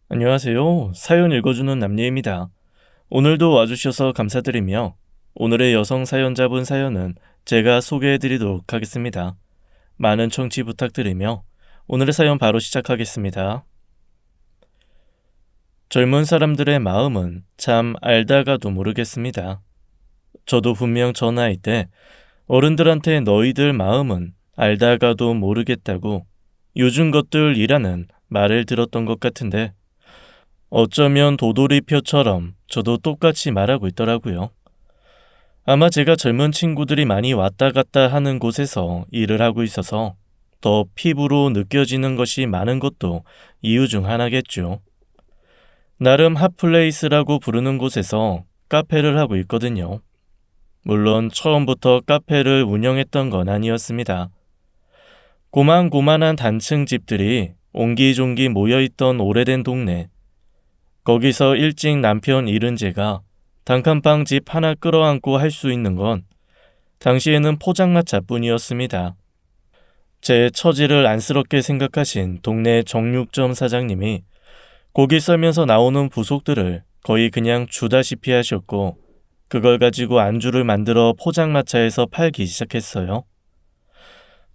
안녕하세요. 사연 읽어주는 남예입니다. 오늘도 와주셔서 감사드리며 오늘의 여성 사연자분 사연은 제가 소개해드리도록 하겠습니다. 많은 청취 부탁드리며 오늘의 사연 바로 시작하겠습니다. 젊은 사람들의 마음은 참 알다가도 모르겠습니다. 저도 분명 저 나이 때 어른들한테 너희들 마음은 알다가도 모르겠다고 요즘 것들이라는 말을 들었던 것 같은데 어쩌면 도돌이표처럼 저도 똑같이 말하고 있더라고요. 아마 제가 젊은 친구들이 많이 왔다 갔다 하는 곳에서 일을 하고 있어서 더 피부로 느껴지는 것이 많은 것도 이유 중 하나겠죠. 나름 핫플레이스라고 부르는 곳에서 카페를 하고 있거든요. 물론 처음부터 카페를 운영했던 건 아니었습니다. 고만고만한 단층 집들이 옹기종기 모여있던 오래된 동네. 거기서 일찍 남편 잃은 제가 단칸방 집 하나 끌어안고 할 수 있는 건 당시에는 포장마차뿐이었습니다. 제 처지를 안쓰럽게 생각하신 동네 정육점 사장님이 고기 썰면서 나오는 부속들을 거의 그냥 주다시피 하셨고 그걸 가지고 안주를 만들어 포장마차에서 팔기 시작했어요.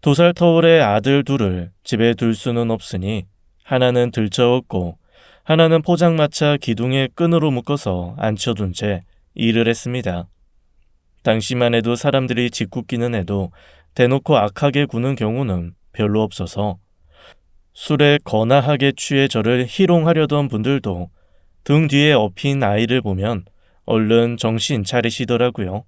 2살 터울의 아들 둘을 집에 둘 수는 없으니 하나는 들쳐업고 하나는 포장마차 기둥에 끈으로 묶어서 앉혀둔 채 일을 했습니다. 당시만 해도 사람들이 짓궂기는 해도 대놓고 악하게 구는 경우는 별로 없어서 술에 거나하게 취해 저를 희롱하려던 분들도 등 뒤에 업힌 아이를 보면 얼른 정신 차리시더라고요.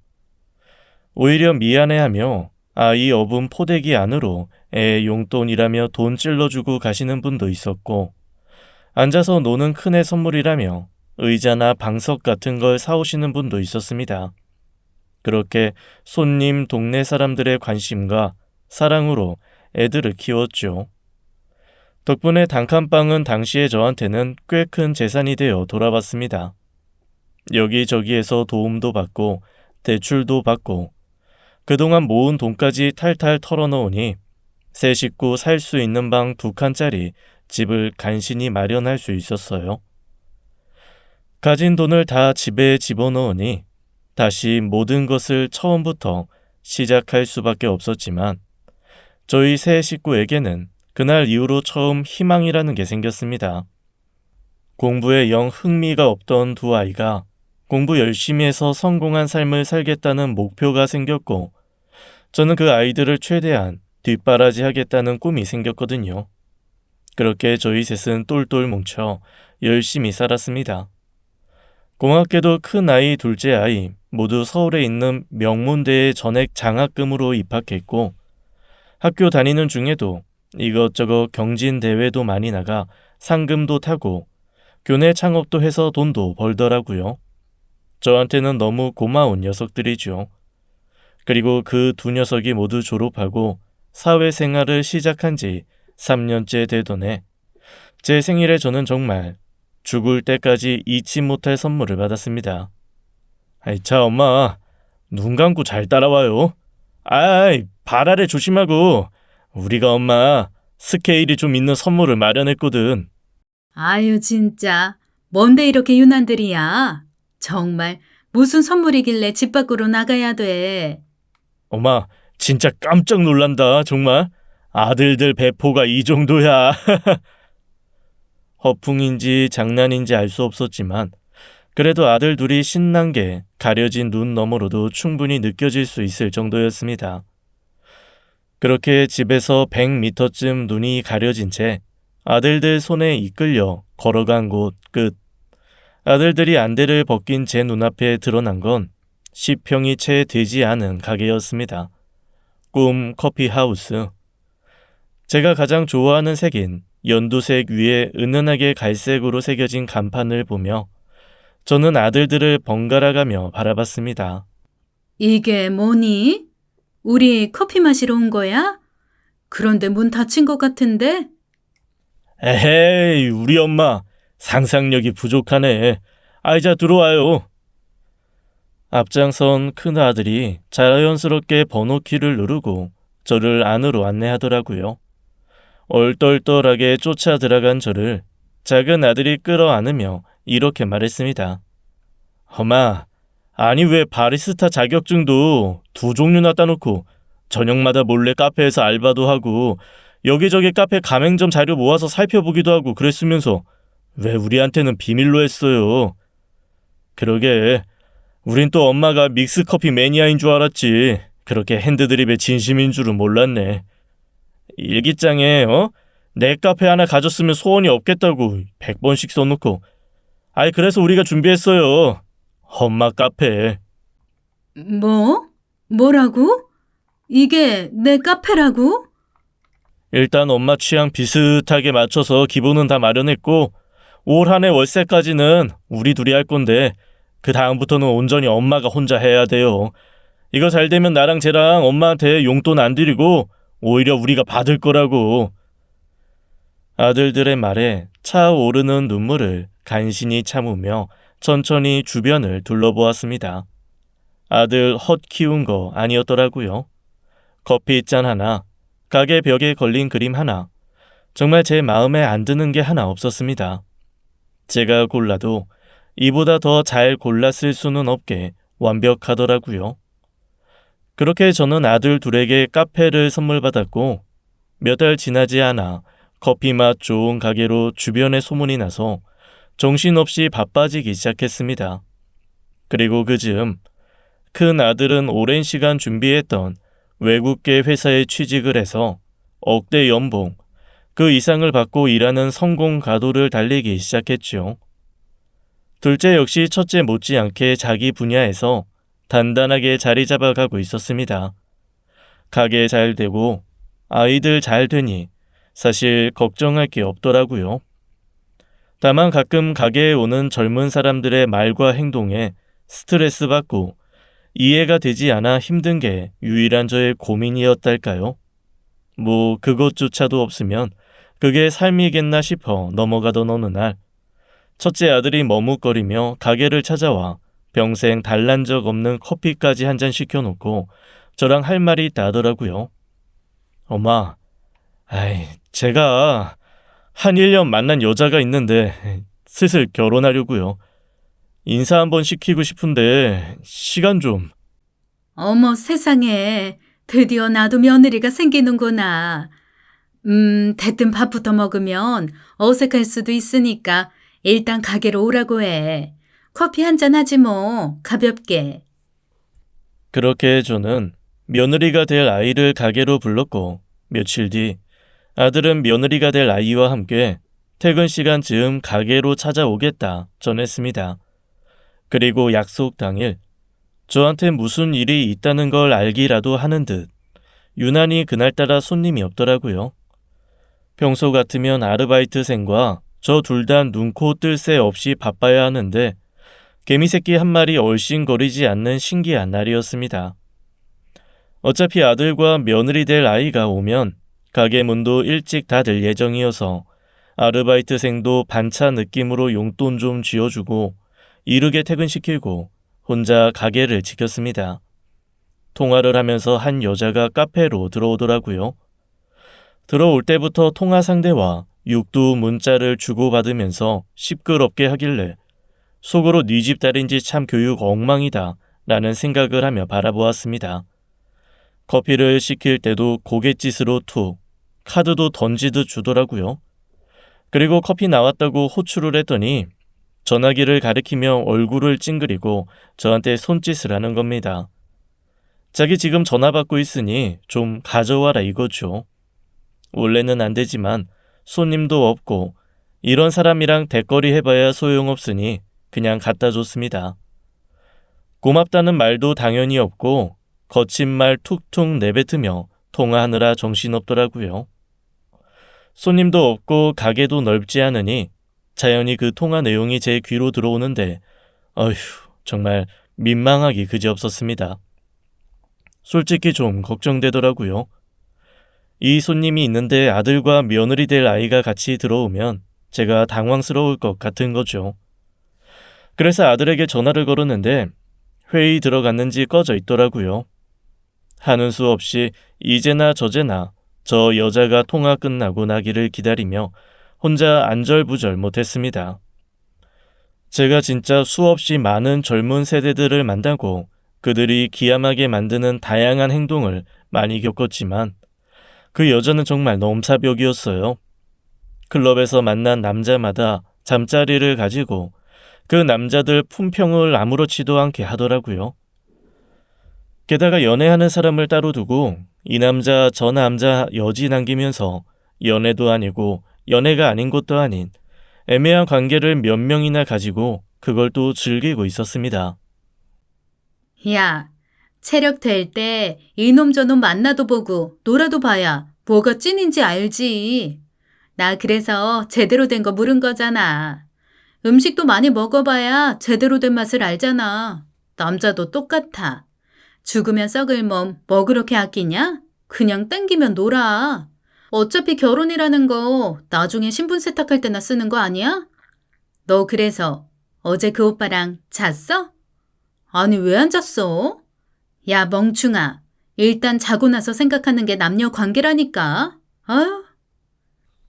오히려 미안해하며 아이 업은 포대기 안으로 애 용돈이라며 돈 찔러주고 가시는 분도 있었고 앉아서 노는 큰애 선물이라며 의자나 방석 같은 걸 사오시는 분도 있었습니다. 그렇게 손님 동네 사람들의 관심과 사랑으로 애들을 키웠죠. 덕분에 단칸방은 당시에 저한테는 꽤 큰 재산이 되어 돌아왔습니다. 여기저기에서 도움도 받고 대출도 받고 그동안 모은 돈까지 탈탈 털어넣으니 세 식구 살 수 있는 방 2칸짜리 집을 간신히 마련할 수 있었어요. 가진 돈을 다 집에 집어넣으니 다시 모든 것을 처음부터 시작할 수밖에 없었지만 저희 세 식구에게는 그날 이후로 처음 희망이라는 게 생겼습니다. 공부에 영 흥미가 없던 두 아이가 공부 열심히 해서 성공한 삶을 살겠다는 목표가 생겼고 저는 그 아이들을 최대한 뒷바라지하겠다는 꿈이 생겼거든요. 그렇게 저희 셋은 똘똘 뭉쳐 열심히 살았습니다. 고맙게도 큰 아이, 둘째 아이 모두 서울에 있는 명문대에 전액 장학금으로 입학했고 학교 다니는 중에도 이것저것 경진대회도 많이 나가 상금도 타고 교내 창업도 해서 돈도 벌더라고요. 저한테는 너무 고마운 녀석들이죠. 그리고 그 두 녀석이 모두 졸업하고 사회생활을 시작한 지 3년째 되던 해 제 생일에 저는 정말 죽을 때까지 잊지 못할 선물을 받았습니다. 자 엄마 눈 감고 잘 따라와요. 발 아래 조심하고 우리가 엄마 스케일이 좀 있는 선물을 마련했거든. 아유, 진짜. 뭔데 이렇게 유난들이야? 정말 무슨 선물이길래 집 밖으로 나가야 돼? 엄마 진짜 깜짝 놀란다 정말. 아들들 배포가 이 정도야. 허풍인지 장난인지 알 수 없었지만 그래도 아들 둘이 신난 게 가려진 눈 너머로도 충분히 느껴질 수 있을 정도였습니다. 그렇게 집에서 100m쯤 눈이 가려진 채 아들들 손에 이끌려 걸어간 곳 끝. 아들들이 안대를 벗긴 제 눈앞에 드러난 건 10평이 채 되지 않은 가게였습니다. 꿈 커피하우스. 제가 가장 좋아하는 색인 연두색 위에 은은하게 갈색으로 새겨진 간판을 보며 저는 아들들을 번갈아가며 바라봤습니다. 이게 뭐니? 우리 커피 마시러 온 거야? 그런데 문 닫힌 것 같은데? 에헤이, 우리 엄마 상상력이 부족하네. 아이자 들어와요. 앞장선 큰아들이 자연스럽게 번호키를 누르고 저를 안으로 안내하더라고요. 얼떨떨하게 쫓아 들어간 저를 작은 아들이 끌어안으며 이렇게 말했습니다. 엄마, 아니 왜 바리스타 자격증도 두 종류나 따놓고 저녁마다 몰래 카페에서 알바도 하고 여기저기 카페 가맹점 자료 모아서 살펴보기도 하고 그랬으면서 왜 우리한테는 비밀로 했어요? 그러게, 우린 또 엄마가 믹스커피 매니아인 줄 알았지. 그렇게 핸드드립의 진심인 줄은 몰랐네. 일기장에 내 카페 하나 가졌으면 소원이 없겠다고 100번씩 써놓고. 아이 그래서 우리가 준비했어요. 엄마 카페. 뭐? 뭐라고? 이게 내 카페라고? 일단 엄마 취향 비슷하게 맞춰서 기본은 다 마련했고 올 한 해 월세까지는 우리 둘이 할 건데 그 다음부터는 온전히 엄마가 혼자 해야 돼요. 이거 잘 되면 나랑 쟤랑 엄마한테 용돈 안 드리고 오히려 우리가 받을 거라고. 아들들의 말에 차오르는 눈물을 간신히 참으며 천천히 주변을 둘러보았습니다. 아들 헛 키운 거 아니었더라고요. 커피잔 하나, 가게 벽에 걸린 그림 하나, 정말 제 마음에 안 드는 게 하나 없었습니다. 제가 골라도 이보다 더 잘 골랐을 수는 없게 완벽하더라고요. 그렇게 저는 아들 둘에게 카페를 선물 받았고 몇 달 지나지 않아 커피 맛 좋은 가게로 주변에 소문이 나서 정신없이 바빠지기 시작했습니다. 그리고 그 즈음 큰 아들은 오랜 시간 준비했던 외국계 회사에 취직을 해서 억대 연봉, 그 이상을 받고 일하는 성공 가도를 달리기 시작했죠. 둘째 역시 첫째 못지않게 자기 분야에서 단단하게 자리 잡아가고 있었습니다. 가게 잘 되고 아이들 잘 되니 사실 걱정할 게 없더라고요. 다만 가끔 가게에 오는 젊은 사람들의 말과 행동에 스트레스 받고 이해가 되지 않아 힘든 게 유일한 저의 고민이었달까요? 뭐 그것조차도 없으면 그게 삶이겠나 싶어 넘어가던 어느 날 첫째 아들이 머뭇거리며 가게를 찾아와 평생 달란 적 없는 커피까지 한 잔 시켜놓고 저랑 할 말이 있다 하더라고요. 엄마, 제가 한 1년 만난 여자가 있는데 슬슬 결혼하려고요. 인사 한번 시키고 싶은데 시간 좀. 어머 세상에, 드디어 나도 며느리가 생기는구나. 대뜸 밥부터 먹으면 어색할 수도 있으니까 일단 가게로 오라고 해. 커피 한 잔 하지 뭐, 가볍게. 그렇게 저는 며느리가 될 아이를 가게로 불렀고 며칠 뒤 아들은 며느리가 될 아이와 함께 퇴근 시간 즈음 가게로 찾아오겠다 전했습니다. 그리고 약속 당일 저한테 무슨 일이 있다는 걸 알기라도 하는 듯 유난히 그날따라 손님이 없더라고요. 평소 같으면 아르바이트생과 저 둘 다 눈코 뜰 새 없이 바빠야 하는데 개미새끼 한 마리 얼씬거리지 않는 신기한 날이었습니다. 어차피 아들과 며느리 될 아이가 오면 가게 문도 일찍 닫을 예정이어서 아르바이트생도 반차 느낌으로 용돈 좀 쥐어주고 이르게 퇴근시키고 혼자 가게를 지켰습니다. 통화를 하면서 한 여자가 카페로 들어오더라고요. 들어올 때부터 통화 상대와 육두 문자를 주고받으면서 시끄럽게 하길래 속으로 네 집 딸인지 참 교육 엉망이다 라는 생각을 하며 바라보았습니다. 커피를 시킬 때도 고갯짓으로 툭, 카드도 던지듯 주더라고요. 그리고 커피 나왔다고 호출을 했더니 전화기를 가리키며 얼굴을 찡그리고 저한테 손짓을 하는 겁니다. 자기 지금 전화 받고 있으니 좀 가져와라 이거죠. 원래는 안 되지만 손님도 없고 이런 사람이랑 대거리 해봐야 소용없으니 그냥 갖다 줬습니다. 고맙다는 말도 당연히 없고 거친 말 툭툭 내뱉으며 통화하느라 정신없더라고요. 손님도 없고 가게도 넓지 않으니 자연히 그 통화 내용이 제 귀로 들어오는데 어휴 정말 민망하기 그지없었습니다. 솔직히 좀 걱정되더라고요. 이 손님이 있는데 아들과 며느리 될 아이가 같이 들어오면 제가 당황스러울 것 같은 거죠. 그래서 아들에게 전화를 걸었는데 회의 들어갔는지 꺼져 있더라고요. 하는 수 없이 이제나 저제나 저 여자가 통화 끝나고 나기를 기다리며 혼자 안절부절 못했습니다. 제가 진짜 수없이 많은 젊은 세대들을 만나고 그들이 기함하게 만드는 다양한 행동을 많이 겪었지만 그 여자는 정말 넘사벽이었어요. 클럽에서 만난 남자마다 잠자리를 가지고 그 남자들 품평을 아무렇지도 않게 하더라고요. 게다가 연애하는 사람을 따로 두고 이 남자 저 남자 여지 남기면서 연애도 아니고 연애가 아닌 것도 아닌 애매한 관계를 몇 명이나 가지고 그걸 또 즐기고 있었습니다. 야, 체력 될 때 이놈 저놈 만나도 보고 놀아도 봐야 뭐가 찐인지 알지. 나 그래서 제대로 된 거 물은 거잖아. 음식도 많이 먹어봐야 제대로 된 맛을 알잖아. 남자도 똑같아. 죽으면 썩을 몸 뭐 그렇게 아끼냐? 그냥 땡기면 놀아. 어차피 결혼이라는 거 나중에 신분 세탁할 때나 쓰는 거 아니야? 너 그래서 어제 그 오빠랑 잤어? 아니 왜 안 잤어? 야 멍충아. 일단 자고 나서 생각하는 게 남녀 관계라니까. 아유.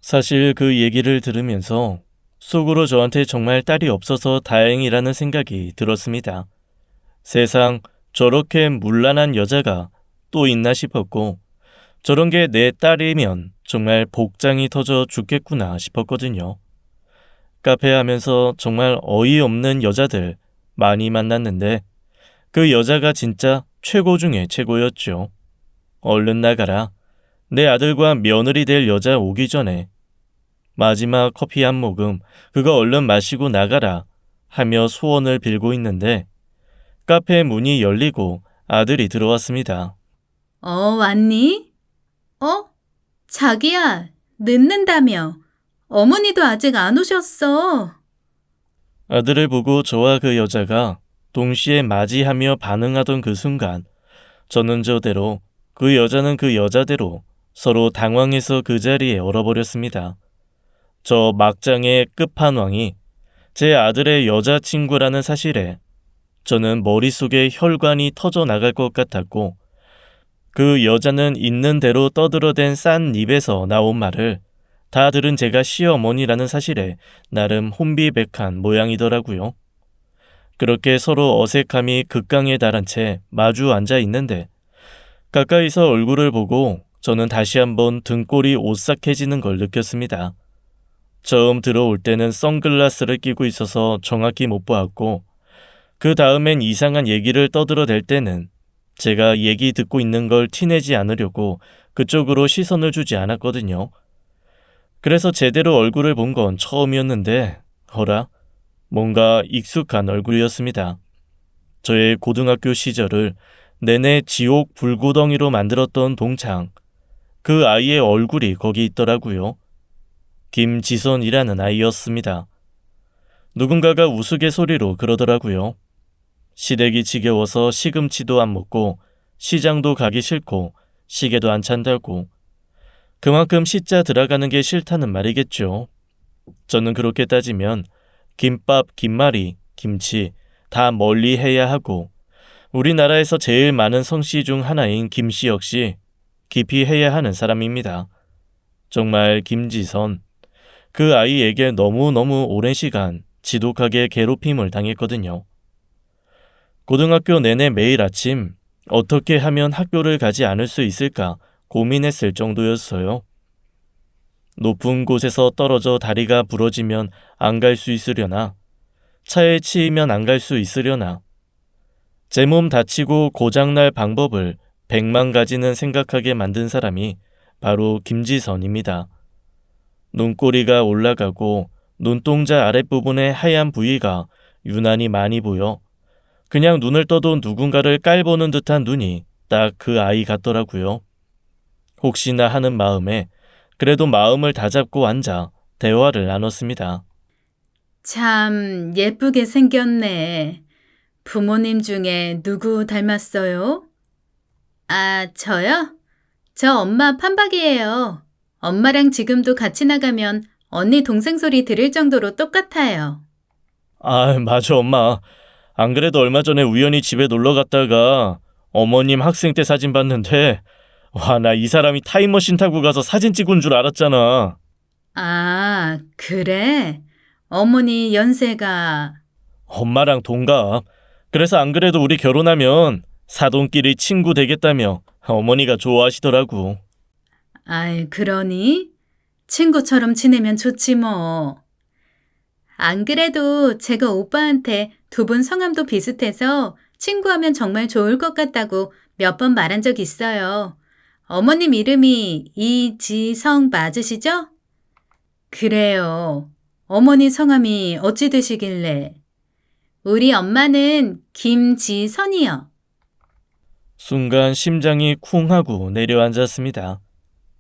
사실 그 얘기를 들으면서 속으로 저한테 정말 딸이 없어서 다행이라는 생각이 들었습니다. 세상 저렇게 문란한 여자가 또 있나 싶었고 저런 게 내 딸이면 정말 복장이 터져 죽겠구나 싶었거든요. 카페 하면서 정말 어이없는 여자들 많이 만났는데 그 여자가 진짜 최고 중에 최고였죠. 얼른 나가라. 내 아들과 며느리 될 여자 오기 전에 마지막 커피 한 모금 그거 얼른 마시고 나가라 하며 소원을 빌고 있는데 카페 문이 열리고 아들이 들어왔습니다. 왔니? 자기야, 늦는다며. 어머니도 아직 안 오셨어. 아들을 보고 저와 그 여자가 동시에 맞이하며 반응하던 그 순간 저는 저대로 그 여자는 그 여자대로 서로 당황해서 그 자리에 얼어버렸습니다. 저 막장의 끝판왕이 제 아들의 여자친구라는 사실에 저는 머릿속에 혈관이 터져 나갈 것 같았고 그 여자는 있는 대로 떠들어댄 싼 입에서 나온 말을 다 들은 제가 시어머니라는 사실에 나름 혼비백한 모양이더라고요. 그렇게 서로 어색함이 극강에 달한 채 마주 앉아 있는데 가까이서 얼굴을 보고 저는 다시 한번 등골이 오싹해지는 걸 느꼈습니다. 처음 들어올 때는 선글라스를 끼고 있어서 정확히 못 보았고 그 다음엔 이상한 얘기를 떠들어댈 때는 제가 얘기 듣고 있는 걸 티내지 않으려고 그쪽으로 시선을 주지 않았거든요. 그래서 제대로 얼굴을 본 건 처음이었는데 허라 뭔가 익숙한 얼굴이었습니다. 저의 고등학교 시절을 내내 지옥 불구덩이로 만들었던 동창 그 아이의 얼굴이 거기 있더라고요. 김지선이라는 아이였습니다. 누군가가 우스갯소리로 그러더라고요. 시댁이 지겨워서 시금치도 안 먹고 시장도 가기 싫고 시계도 안 찬다고. 그만큼 시자 들어가는 게 싫다는 말이겠죠. 저는 그렇게 따지면 김밥, 김말이, 김치 다 멀리 해야 하고 우리나라에서 제일 많은 성씨 중 하나인 김씨 역시 깊이 해야 하는 사람입니다. 정말 김지선, 그 아이에게 너무너무 오랜 시간 지독하게 괴롭힘을 당했거든요. 고등학교 내내 매일 아침 어떻게 하면 학교를 가지 않을 수 있을까 고민했을 정도였어요. 높은 곳에서 떨어져 다리가 부러지면 안 갈 수 있으려나, 차에 치이면 안 갈 수 있으려나, 제 몸 다치고 고장날 방법을 100만 가지는 생각하게 만든 사람이 바로 김지선입니다. 눈꼬리가 올라가고 눈동자 아랫부분의 하얀 부위가 유난히 많이 보여 그냥 눈을 떠도 누군가를 깔보는 듯한 눈이 딱 그 아이 같더라고요. 혹시나 하는 마음에 그래도 마음을 다잡고 앉아 대화를 나눴습니다. 참 예쁘게 생겼네. 부모님 중에 누구 닮았어요? 아, 저요? 저 엄마 판박이에요. 엄마랑 지금도 같이 나가면 언니 동생 소리 들을 정도로 똑같아요. 아, 맞아 엄마. 안 그래도 얼마 전에 우연히 집에 놀러 갔다가 어머님 학생 때 사진 봤는데 와, 나 이 사람이 타임머신 타고 가서 사진 찍은 줄 알았잖아. 아, 그래? 어머니 연세가, 엄마랑 동갑. 그래서 안 그래도 우리 결혼하면 사돈끼리 친구 되겠다며 어머니가 좋아하시더라고. 아이, 그러니? 친구처럼 지내면 좋지 뭐. 안 그래도 제가 오빠한테 두 분 성함도 비슷해서 친구하면 정말 좋을 것 같다고 몇 번 말한 적 있어요. 어머님 이름이 이지성 맞으시죠? 그래요. 어머니 성함이 어찌 되시길래? 우리 엄마는 김지선이요. 순간 심장이 쿵 하고 내려앉았습니다.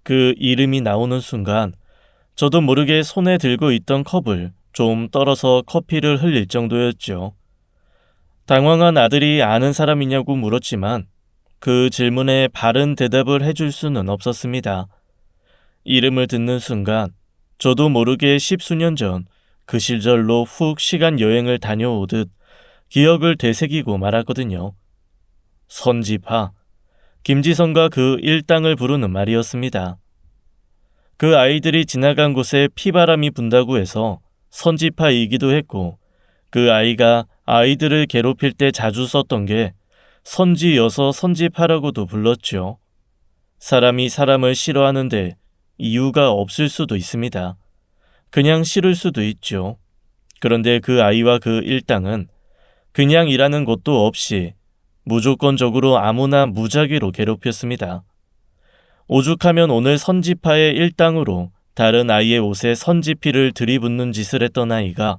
그 이름이 나오는 순간 저도 모르게 손에 들고 있던 컵을 좀 떨어서 커피를 흘릴 정도였죠. 당황한 아들이 아는 사람이냐고 물었지만 그 질문에 바른 대답을 해줄 수는 없었습니다. 이름을 듣는 순간 저도 모르게 십수년 전 그 시절로 훅 시간 여행을 다녀오듯 기억을 되새기고 말았거든요. 선지파, 김지성과 그 일당을 부르는 말이었습니다. 그 아이들이 지나간 곳에 피바람이 분다고 해서 선지파이기도 했고 그 아이가 아이들을 괴롭힐 때 자주 썼던 게 선지여서 선지파라고도 불렀죠. 사람이 사람을 싫어하는데 이유가 없을 수도 있습니다. 그냥 싫을 수도 있죠. 그런데 그 아이와 그 일당은 그냥이라는 것도 없이 무조건적으로 아무나 무작위로 괴롭혔습니다. 오죽하면 오늘 선지파의 일당으로 다른 아이의 옷에 선지피를 들이붓는 짓을 했던 아이가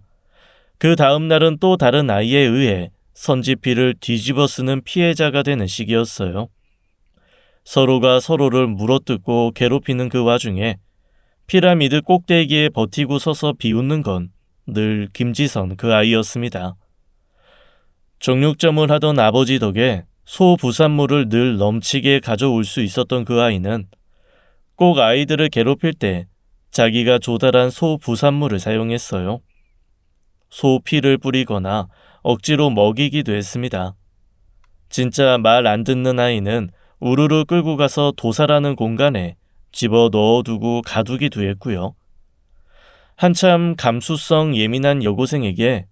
그 다음 날은 또 다른 아이에 의해 선지피를 뒤집어 쓰는 피해자가 되는 시기였어요. 서로가 서로를 물어뜯고 괴롭히는 그 와중에 피라미드 꼭대기에 버티고 서서 비웃는 건 늘 김지선 그 아이였습니다. 정육점을 하던 아버지 덕에 소부산물을 늘 넘치게 가져올 수 있었던 그 아이는 꼭 아이들을 괴롭힐 때 자기가 조달한 소부산물을 사용했어요. 소 피를 뿌리거나 억지로 먹이기도 했습니다. 진짜 말 안 듣는 아이는 우르르 끌고 가서 도사라는 공간에 집어 넣어두고 가두기도 했고요. 한참 감수성 예민한 여고생에게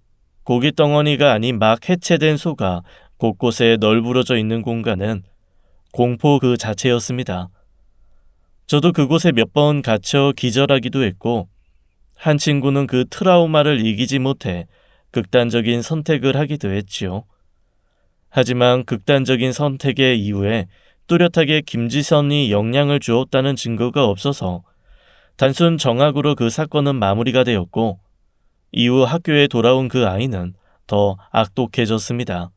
고깃덩어리가 아닌 막 해체된 소가 곳곳에 널브러져 있는 공간은 공포 그 자체였습니다. 저도 그곳에 몇 번 갇혀 기절하기도 했고 한 친구는 그 트라우마를 이기지 못해 극단적인 선택을 하기도 했지요. 하지만 극단적인 선택의 이후에 뚜렷하게 김지선이 영향을 주었다는 증거가 없어서 단순 정학으로 그 사건은 마무리가 되었고 이후 학교에 돌아온 그 아이는 더 악독해졌습니다.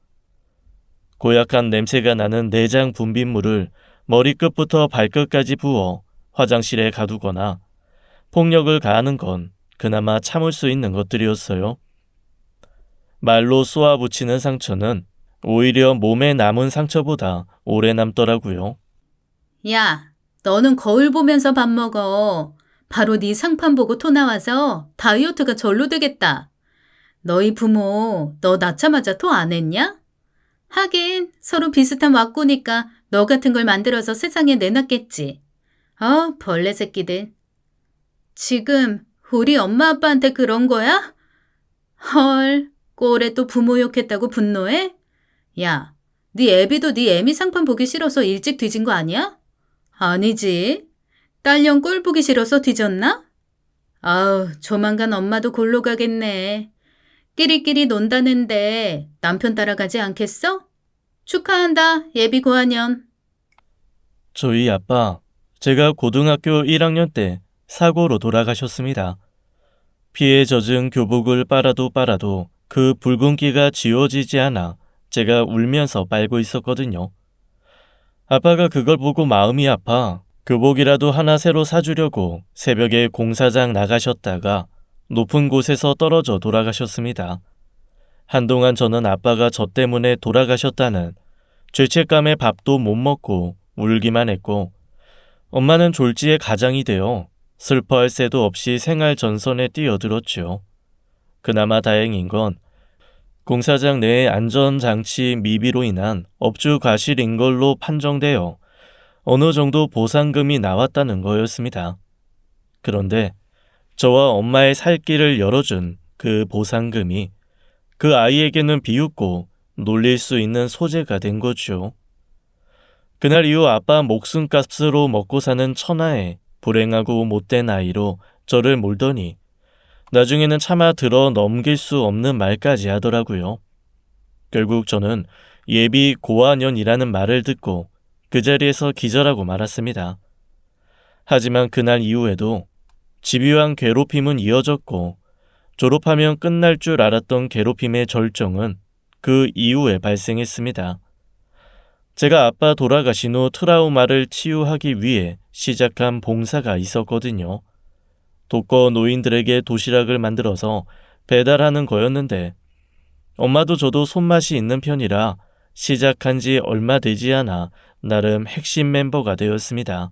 고약한 냄새가 나는 내장 분비물을 머리끝부터 발끝까지 부어 화장실에 가두거나 폭력을 가하는 건 그나마 참을 수 있는 것들이었어요. 말로 쏘아붙이는 상처는 오히려 몸에 남은 상처보다 오래 남더라고요. 야, 너는 거울 보면서 밥 먹어. 바로 네 상판 보고 토 나와서 다이어트가 절로 되겠다. 너희 부모 너 낳자마자 토 안 했냐? 하긴 서로 비슷한 왁구니까 너 같은 걸 만들어서 세상에 내놨겠지. 아, 벌레 새끼들. 지금 우리 엄마 아빠한테 그런 거야? 헐, 꼴에 또 부모 욕했다고 분노해? 야, 네 애비도 네 애미 상판 보기 싫어서 일찍 뒤진 거 아니야? 아니지. 딸년 꼴 보기 싫어서 뒤졌나? 아우, 조만간 엄마도 골로 가겠네. 끼리끼리 논다는데 남편 따라가지 않겠어? 축하한다, 예비 고학년. 저희 아빠, 제가 고등학교 1학년 때 사고로 돌아가셨습니다. 피에 젖은 교복을 빨아도 그 붉은기가 지워지지 않아 제가 울면서 빨고 있었거든요. 아빠가 그걸 보고 마음이 아파 교복이라도 하나 새로 사주려고 새벽에 공사장 나가셨다가 높은 곳에서 떨어져 돌아가셨습니다. 한동안 저는 아빠가 저 때문에 돌아가셨다는 죄책감에 밥도 못 먹고 울기만 했고 엄마는 졸지에 가장이 되어 슬퍼할 새도 없이 생활 전선에 뛰어들었죠. 그나마 다행인 건 공사장 내의 안전장치 미비로 인한 업주 과실인 걸로 판정되어 어느 정도 보상금이 나왔다는 거였습니다. 그런데 저와 엄마의 살 길을 열어준 그 보상금이 그 아이에게는 비웃고 놀릴 수 있는 소재가 된 거죠. 그날 이후 아빠 목숨값으로 먹고 사는 천하의 불행하고 못된 아이로 저를 몰더니 나중에는 차마 들어 넘길 수 없는 말까지 하더라고요. 결국 저는 예비 고아년이라는 말을 듣고 그 자리에서 기절하고 말았습니다. 하지만 그날 이후에도 집요한 괴롭힘은 이어졌고 졸업하면 끝날 줄 알았던 괴롭힘의 절정은 그 이후에 발생했습니다. 제가 아빠 돌아가신 후 트라우마를 치유하기 위해 시작한 봉사가 있었거든요. 독거 노인들에게 도시락을 만들어서 배달하는 거였는데 엄마도 저도 손맛이 있는 편이라 시작한 지 얼마 되지 않아 나름 핵심 멤버가 되었습니다.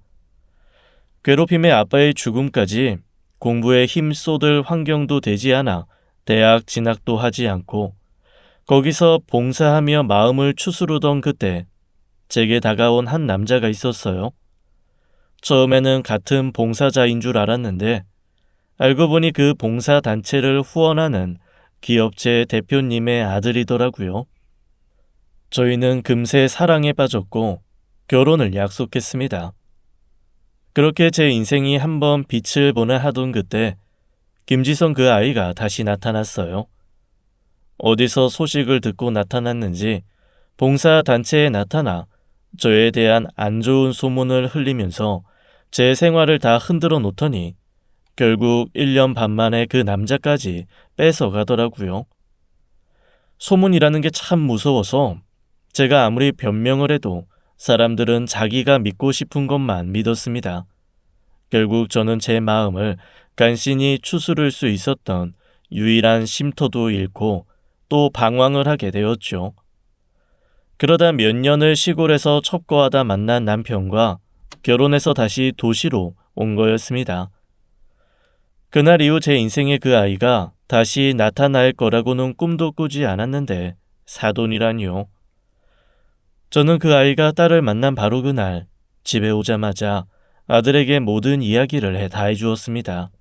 괴롭힘의 아빠의 죽음까지 공부에 힘 쏟을 환경도 되지 않아 대학 진학도 하지 않고 거기서 봉사하며 마음을 추스르던 그때 제게 다가온 한 남자가 있었어요. 처음에는 같은 봉사자인 줄 알았는데 알고 보니 그 봉사단체를 후원하는 기업체 대표님의 아들이더라고요. 저희는 금세 사랑에 빠졌고 결혼을 약속했습니다. 그렇게 제 인생이 한번 빛을 보나 하던 그때 김지성 그 아이가 다시 나타났어요. 어디서 소식을 듣고 나타났는지 봉사단체에 나타나 저에 대한 안 좋은 소문을 흘리면서 제 생활을 다 흔들어 놓더니 결국 1년 반 만에 그 남자까지 뺏어가더라고요. 소문이라는 게 참 무서워서 제가 아무리 변명을 해도 사람들은 자기가 믿고 싶은 것만 믿었습니다. 결국 저는 제 마음을 간신히 추스를 수 있었던 유일한 쉼터도 잃고 또 방황을 하게 되었죠. 그러다 몇 년을 시골에서 첩거하다 만난 남편과 결혼해서 다시 도시로 온 거였습니다. 그날 이후 제 인생의 그 아이가 다시 나타날 거라고는 꿈도 꾸지 않았는데 사돈이라니요. 저는 그 아이가 딸을 만난 바로 그날 집에 오자마자 아들에게 모든 이야기를 다 해주었습니다.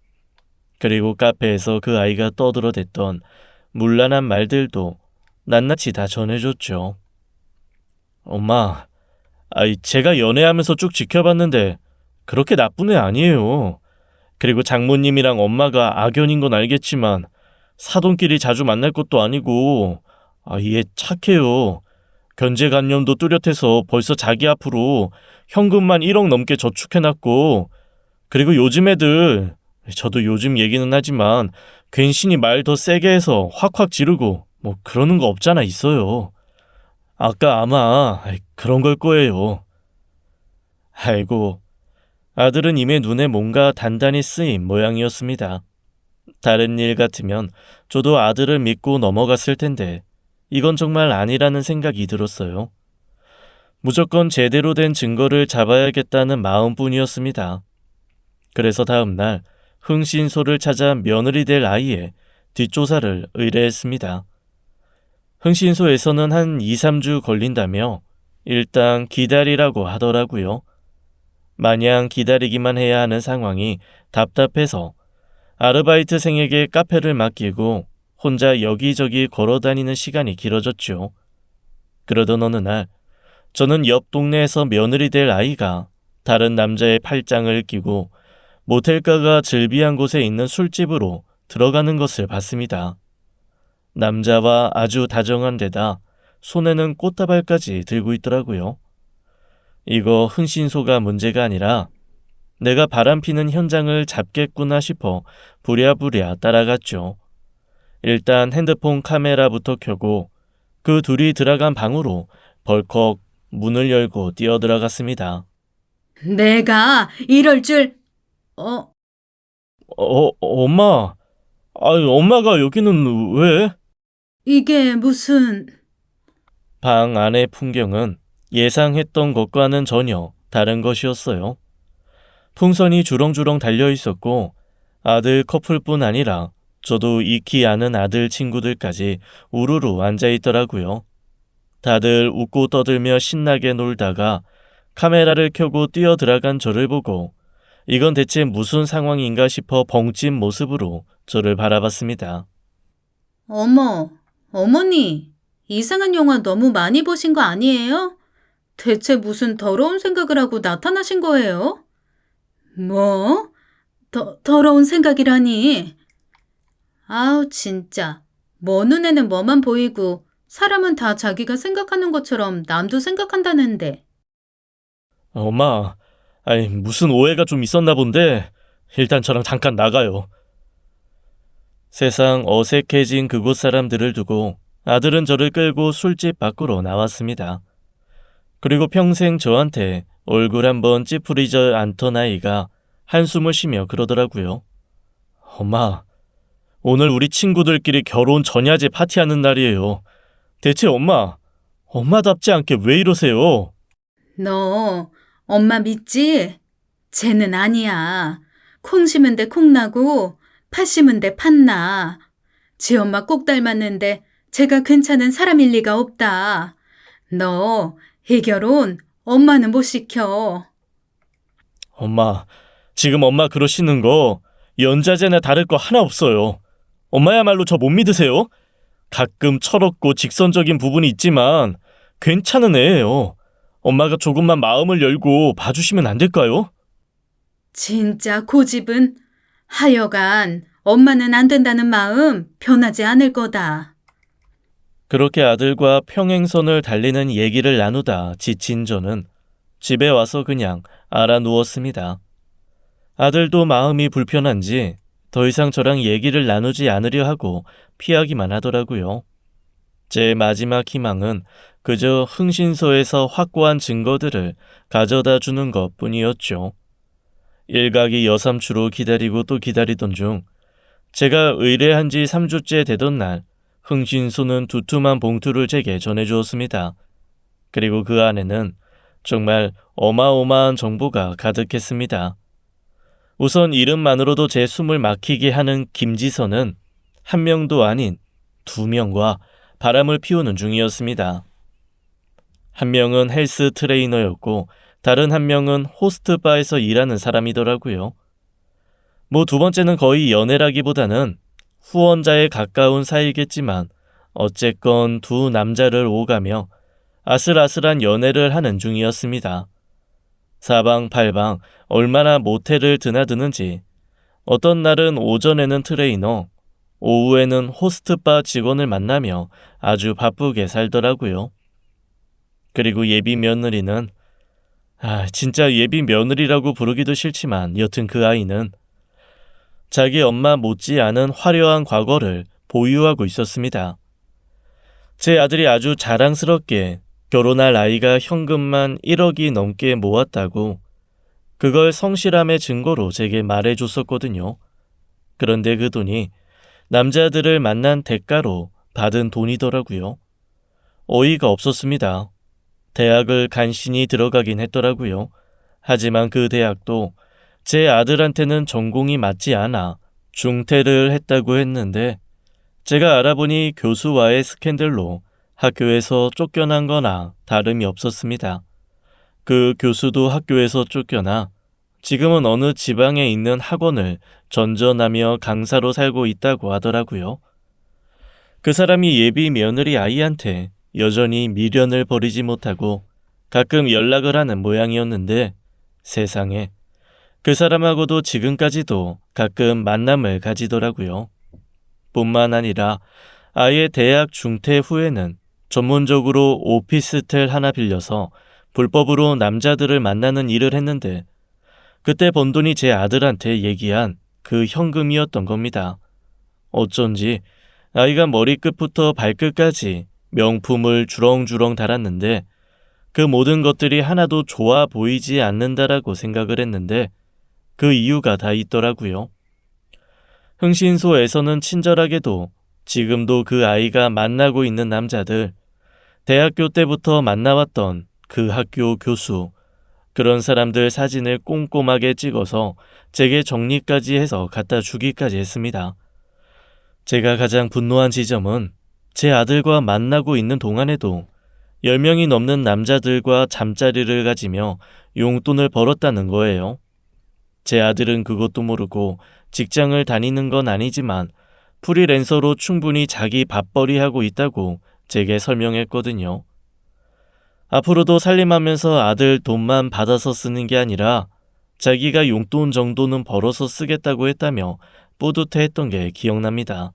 그리고 카페에서 그 아이가 떠들어댔던 문란한 말들도 낱낱이 다 전해줬죠. 엄마, 제가 연애하면서 쭉 지켜봤는데 그렇게 나쁜 애 아니에요. 그리고 장모님이랑 엄마가 악연인 건 알겠지만 사돈끼리 자주 만날 것도 아니고 얘 착해요. 견제관념도 뚜렷해서 벌써 자기 앞으로 현금만 1억 넘게 저축해놨고 그리고 요즘 애들 저도 요즘 얘기는 하지만 괜시니 말 더 세게 해서 확확 지르고 뭐 그러는 거 없잖아 있어요. 아까 아마 그런 걸 거예요. 아이고, 아들은 이미 눈에 뭔가 단단히 쓰인 모양이었습니다. 다른 일 같으면 저도 아들을 믿고 넘어갔을 텐데 이건 정말 아니라는 생각이 들었어요. 무조건 제대로 된 증거를 잡아야겠다는 마음뿐이었습니다. 그래서 다음 날 흥신소를 찾아 며느리 될 아이의 뒷조사를 의뢰했습니다. 흥신소에서는 한 2, 3주 걸린다며 일단 기다리라고 하더라고요. 마냥 기다리기만 해야 하는 상황이 답답해서 아르바이트생에게 카페를 맡기고 혼자 여기저기 걸어다니는 시간이 길어졌죠. 그러던 어느 날 저는 옆 동네에서 며느리 될 아이가 다른 남자의 팔짱을 끼고 모텔가가 즐비한 곳에 있는 술집으로 들어가는 것을 봤습니다. 남자와 아주 다정한 데다 손에는 꽃다발까지 들고 있더라고요. 이거 흥신소가 문제가 아니라 내가 바람피는 현장을 잡겠구나 싶어 부랴부랴 따라갔죠. 일단 핸드폰 카메라부터 켜고 그 둘이 들어간 방으로 벌컥 문을 열고 뛰어들어갔습니다. 내가 이럴 줄... 엄마. 엄마가 여기는 왜? 이게 무슨... 방 안의 풍경은 예상했던 것과는 전혀 다른 것이었어요. 풍선이 주렁주렁 달려 있었고 아들 커플뿐 아니라 저도 익히 아는 아들 친구들까지 우르르 앉아 있더라고요. 다들 웃고 떠들며 신나게 놀다가 카메라를 켜고 뛰어 들어간 저를 보고 이건 대체 무슨 상황인가 싶어 벙찐 모습으로 저를 바라봤습니다. 어머, 어머니, 이상한 영화 너무 많이 보신 거 아니에요? 대체 무슨 더러운 생각을 하고 나타나신 거예요? 뭐? 더러운 생각이라니. 아우, 진짜. 뭐 눈에는 뭐만 보이고 사람은 다 자기가 생각하는 것처럼 남도 생각한다는데. 엄마, 아니 무슨 오해가 좀 있었나 본데 일단 저랑 잠깐 나가요. 세상 어색해진 그곳 사람들을 두고 아들은 저를 끌고 술집 밖으로 나왔습니다. 그리고 평생 저한테 얼굴 한번 찌푸리지 않던 아이가 한숨을 쉬며 그러더라고요. 엄마, 오늘 우리 친구들끼리 결혼 전야제 파티하는 날이에요. 대체 엄마답지 않게 왜 이러세요? 너 엄마 믿지? 쟤는 아니야. 콩 심은 데 콩 나고 팥 심은 데 팥 나. 지 엄마 꼭 닮았는데 쟤가 괜찮은 사람일 리가 없다. 너 이 결혼 엄마는 못 시켜. 엄마, 지금 엄마 그러시는 거 연자제나 다를 거 하나 없어요. 엄마야말로 저 못 믿으세요? 가끔 철없고 직선적인 부분이 있지만 괜찮은 애예요. 엄마가 조금만 마음을 열고 봐주시면 안 될까요? 진짜 고집은 하여간 엄마는 안 된다는 마음 변하지 않을 거다. 그렇게 아들과 평행선을 달리는 얘기를 나누다 지친 저는 집에 와서 그냥 알아 누웠습니다. 아들도 마음이 불편한지 더 이상 저랑 얘기를 나누지 않으려 하고 피하기만 하더라고요. 제 마지막 희망은 그저 흥신소에서 확보한 증거들을 가져다 주는 것 뿐이었죠. 일각이 여삼추로 기다리고 또 기다리던 중 제가 의뢰한 지 3주째 되던 날 흥신소는 두툼한 봉투를 제게 전해주었습니다. 그리고 그 안에는 정말 어마어마한 정보가 가득했습니다. 우선 이름만으로도 제 숨을 막히게 하는 김지선은 한 명도 아닌 2명과 바람을 피우는 중이었습니다. 한 명은 헬스 트레이너였고 다른 한 명은 호스트바에서 일하는 사람이더라고요. 뭐 두 번째는 거의 연애라기보다는 후원자에 가까운 사이겠지만 어쨌건 두 남자를 오가며 아슬아슬한 연애를 하는 중이었습니다. 사방팔방 얼마나 모텔을 드나드는지 어떤 날은 오전에는 트레이너, 오후에는 호스트바 직원을 만나며 아주 바쁘게 살더라고요. 그리고 예비 며느리는 진짜 예비 며느리라고 부르기도 싫지만 여튼 그 아이는 자기 엄마 못지않은 화려한 과거를 보유하고 있었습니다. 제 아들이 아주 자랑스럽게 결혼할 아이가 현금만 1억이 넘게 모았다고 그걸 성실함의 증거로 제게 말해줬었거든요. 그런데 그 돈이 남자들을 만난 대가로 받은 돈이더라고요. 어이가 없었습니다. 대학을 간신히 들어가긴 했더라고요. 하지만 그 대학도 제 아들한테는 전공이 맞지 않아 중퇴를 했다고 했는데 제가 알아보니 교수와의 스캔들로 학교에서 쫓겨난 거나 다름이 없었습니다. 그 교수도 학교에서 쫓겨나 지금은 어느 지방에 있는 학원을 전전하며 강사로 살고 있다고 하더라고요. 그 사람이 예비 며느리 아이한테 여전히 미련을 버리지 못하고 가끔 연락을 하는 모양이었는데 세상에 그 사람하고도 지금까지도 가끔 만남을 가지더라고요. 뿐만 아니라 아예 대학 중퇴 후에는 전문적으로 오피스텔 하나 빌려서 불법으로 남자들을 만나는 일을 했는데 그때 번 돈이 제 아들한테 얘기한 그 현금이었던 겁니다. 어쩐지 아이가 머리끝부터 발끝까지 명품을 주렁주렁 달았는데 그 모든 것들이 하나도 좋아 보이지 않는다라고 생각을 했는데 그 이유가 다 있더라고요. 흥신소에서는 친절하게도 지금도 그 아이가 만나고 있는 남자들, 대학교 때부터 만나왔던 그 학교 교수, 그런 사람들 사진을 꼼꼼하게 찍어서 제게 정리까지 해서 갖다 주기까지 했습니다. 제가 가장 분노한 지점은 제 아들과 만나고 있는 동안에도 10명이 넘는 남자들과 잠자리를 가지며 용돈을 벌었다는 거예요. 제 아들은 그것도 모르고 직장을 다니는 건 아니지만 프리랜서로 충분히 자기 밥벌이하고 있다고 제게 설명했거든요. 앞으로도 살림하면서 아들 돈만 받아서 쓰는 게 아니라 자기가 용돈 정도는 벌어서 쓰겠다고 했다며 뿌듯해했던 게 기억납니다.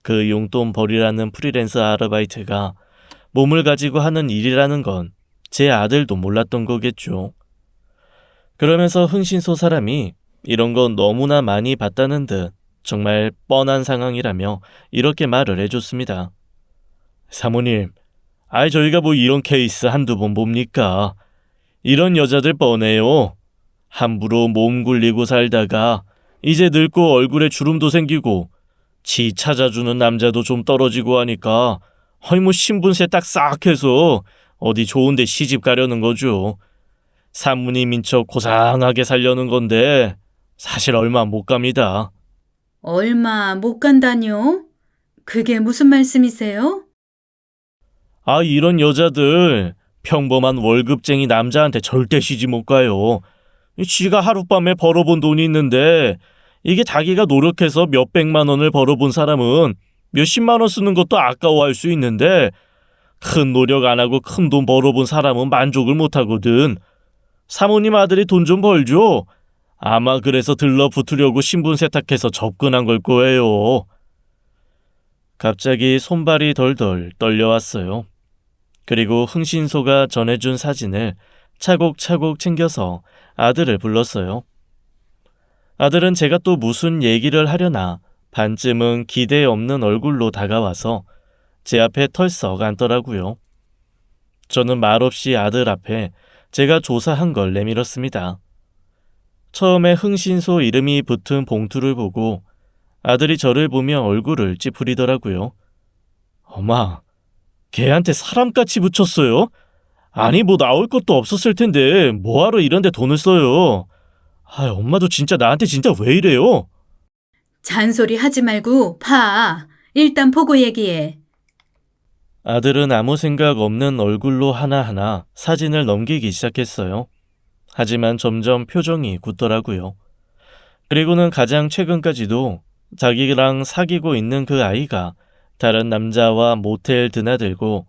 그 용돈 벌이라는 프리랜서 아르바이트가 몸을 가지고 하는 일이라는 건 제 아들도 몰랐던 거겠죠. 그러면서 흥신소 사람이 이런 건 너무나 많이 봤다는 듯 정말 뻔한 상황이라며 이렇게 말을 해줬습니다. 사모님, 저희가 뭐 이런 케이스 한두 번 봅니까? 이런 여자들 뻔해요. 함부로 몸 굴리고 살다가 이제 늙고 얼굴에 주름도 생기고 지 찾아주는 남자도 좀 떨어지고 하니까 뭐 신분세 딱 싹 해서 어디 좋은 데 시집 가려는 거죠. 사모님인 척 고상하게 살려는 건데 사실 얼마 못 갑니다. 얼마 못 간다뇨? 그게 무슨 말씀이세요? 이런 여자들 평범한 월급쟁이 남자한테 절대 시집 못 가요. 지가 하룻밤에 벌어본 돈이 있는데 이게 자기가 노력해서 몇백만 원을 벌어본 사람은 몇십만 원 쓰는 것도 아까워할 수 있는데 큰 노력 안 하고 큰 돈 벌어본 사람은 만족을 못 하거든. 사모님 아들이 돈 좀 벌죠? 아마 그래서 들러붙으려고 신분 세탁해서 접근한 걸 거예요. 갑자기 손발이 덜덜 떨려왔어요. 그리고 흥신소가 전해준 사진을 차곡차곡 챙겨서 아들을 불렀어요. 아들은 제가 또 무슨 얘기를 하려나 반쯤은 기대 없는 얼굴로 다가와서 제 앞에 털썩 앉더라고요. 저는 말없이 아들 앞에 제가 조사한 걸 내밀었습니다. 처음에 흥신소 이름이 붙은 봉투를 보고 아들이 저를 보며 얼굴을 찌푸리더라고요. 엄마, 걔한테 사람같이 붙였어요? 아니 뭐 나올 것도 없었을 텐데 뭐하러 이런 데 돈을 써요? 엄마도 진짜 나한테 진짜 왜 이래요? 잔소리 하지 말고 봐. 일단 보고 얘기해. 아들은 아무 생각 없는 얼굴로 하나하나 사진을 넘기기 시작했어요. 하지만 점점 표정이 굳더라고요. 그리고는 가장 최근까지도 자기랑 사귀고 있는 그 아이가 다른 남자와 모텔 드나들고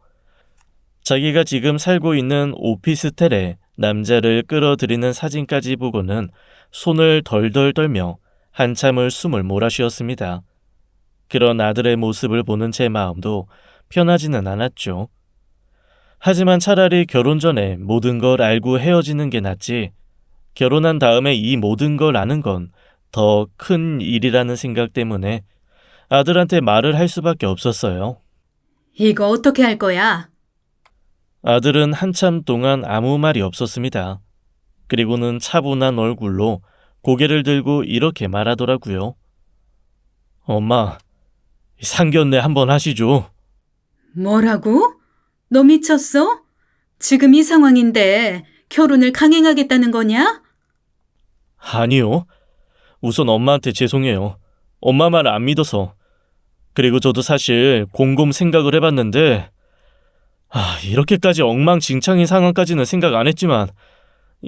자기가 지금 살고 있는 오피스텔에 남자를 끌어들이는 사진까지 보고는 손을 덜덜 떨며 한참을 숨을 몰아쉬었습니다. 그런 아들의 모습을 보는 제 마음도 편하지는 않았죠. 하지만 차라리 결혼 전에 모든 걸 알고 헤어지는 게 낫지 결혼한 다음에 이 모든 걸 아는 건 더 큰 일이라는 생각 때문에 아들한테 말을 할 수밖에 없었어요. 이거 어떻게 할 거야? 아들은 한참 동안 아무 말이 없었습니다. 그리고는 차분한 얼굴로 고개를 들고 이렇게 말하더라고요. 엄마, 상견례 한번 하시죠. 뭐라고? 너 미쳤어? 지금 이 상황인데 결혼을 강행하겠다는 거냐? 아니요. 우선 엄마한테 죄송해요. 엄마 말 안 믿어서. 그리고 저도 사실 곰곰 생각을 해봤는데 이렇게까지 엉망진창인 상황까지는 생각 안 했지만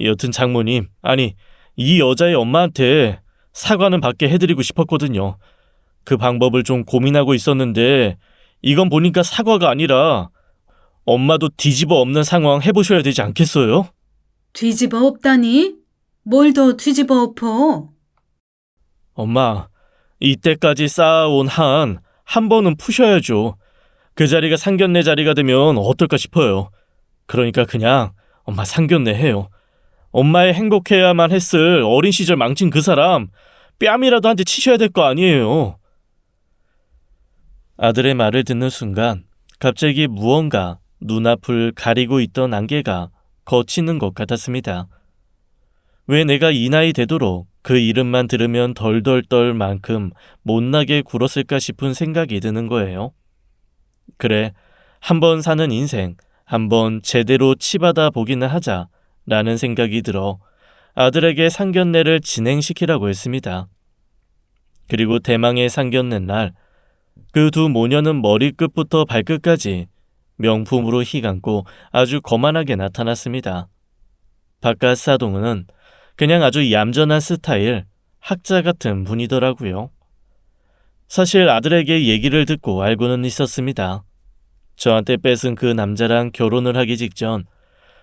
여튼 장모님, 아니 이 여자의 엄마한테 사과는 받게 해드리고 싶었거든요. 그 방법을 좀 고민하고 있었는데 이건 보니까 사과가 아니라 엄마도 뒤집어 엎는 상황 해보셔야 되지 않겠어요? 뒤집어 엎다니? 뭘 더 뒤집어 엎어? 엄마, 이때까지 쌓아온 한 번은 푸셔야죠. 그 자리가 상견례 자리가 되면 어떨까 싶어요. 그러니까 그냥 엄마 상견례 해요. 엄마의 행복해야만 했을 어린 시절 망친 그 사람 뺨이라도 한 대 치셔야 될 거 아니에요. 아들의 말을 듣는 순간 갑자기 무언가 눈앞을 가리고 있던 안개가 걷히는 것 같았습니다. 왜 내가 이 나이 되도록 그 이름만 들으면 덜덜 떨 만큼 못나게 굴었을까 싶은 생각이 드는 거예요. 그래, 한번 사는 인생, 한번 제대로 치받아 보기는 하자라는 생각이 들어 아들에게 상견례를 진행시키라고 했습니다. 그리고 대망의 상견례 날, 그 두 모녀는 머리끝부터 발끝까지 명품으로 휘감고 아주 거만하게 나타났습니다. 바깥 사동은 그냥 아주 얌전한 스타일, 학자 같은 분이더라고요. 사실 아들에게 얘기를 듣고 알고는 있었습니다. 저한테 뺏은 그 남자랑 결혼을 하기 직전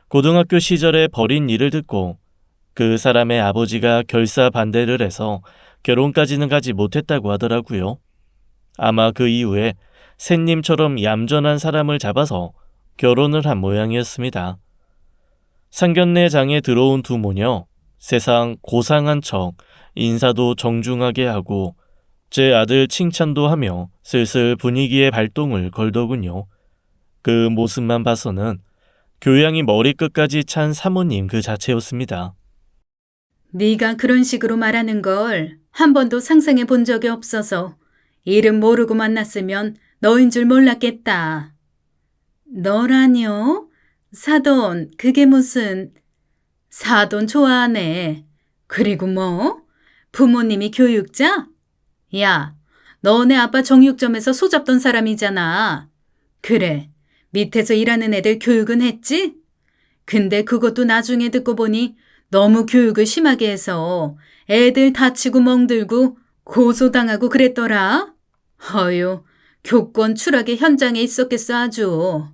고등학교 시절에 벌인 일을 듣고 그 사람의 아버지가 결사 반대를 해서 결혼까지는 가지 못했다고 하더라고요. 아마 그 이후에 샌님처럼 얌전한 사람을 잡아서 결혼을 한 모양이었습니다. 상견례 장에 들어온 두 모녀, 세상 고상한 척 인사도 정중하게 하고 제 아들 칭찬도 하며 슬슬 분위기에 발동을 걸더군요. 그 모습만 봐서는 교양이 머리끝까지 찬 사모님 그 자체였습니다. 네가 그런 식으로 말하는 걸 한 번도 상상해 본 적이 없어서 이름 모르고 만났으면 너인 줄 몰랐겠다. 너라뇨? 사돈, 그게 무슨... 사돈 좋아하네. 그리고 뭐? 부모님이 교육자? 야, 너네 아빠 정육점에서 소잡던 사람이잖아. 그래, 밑에서 일하는 애들 교육은 했지? 근데 그것도 나중에 듣고 보니 너무 교육을 심하게 해서 애들 다치고 멍들고 고소당하고 그랬더라. 허유, 교권 추락의 현장에 있었겠어 아주.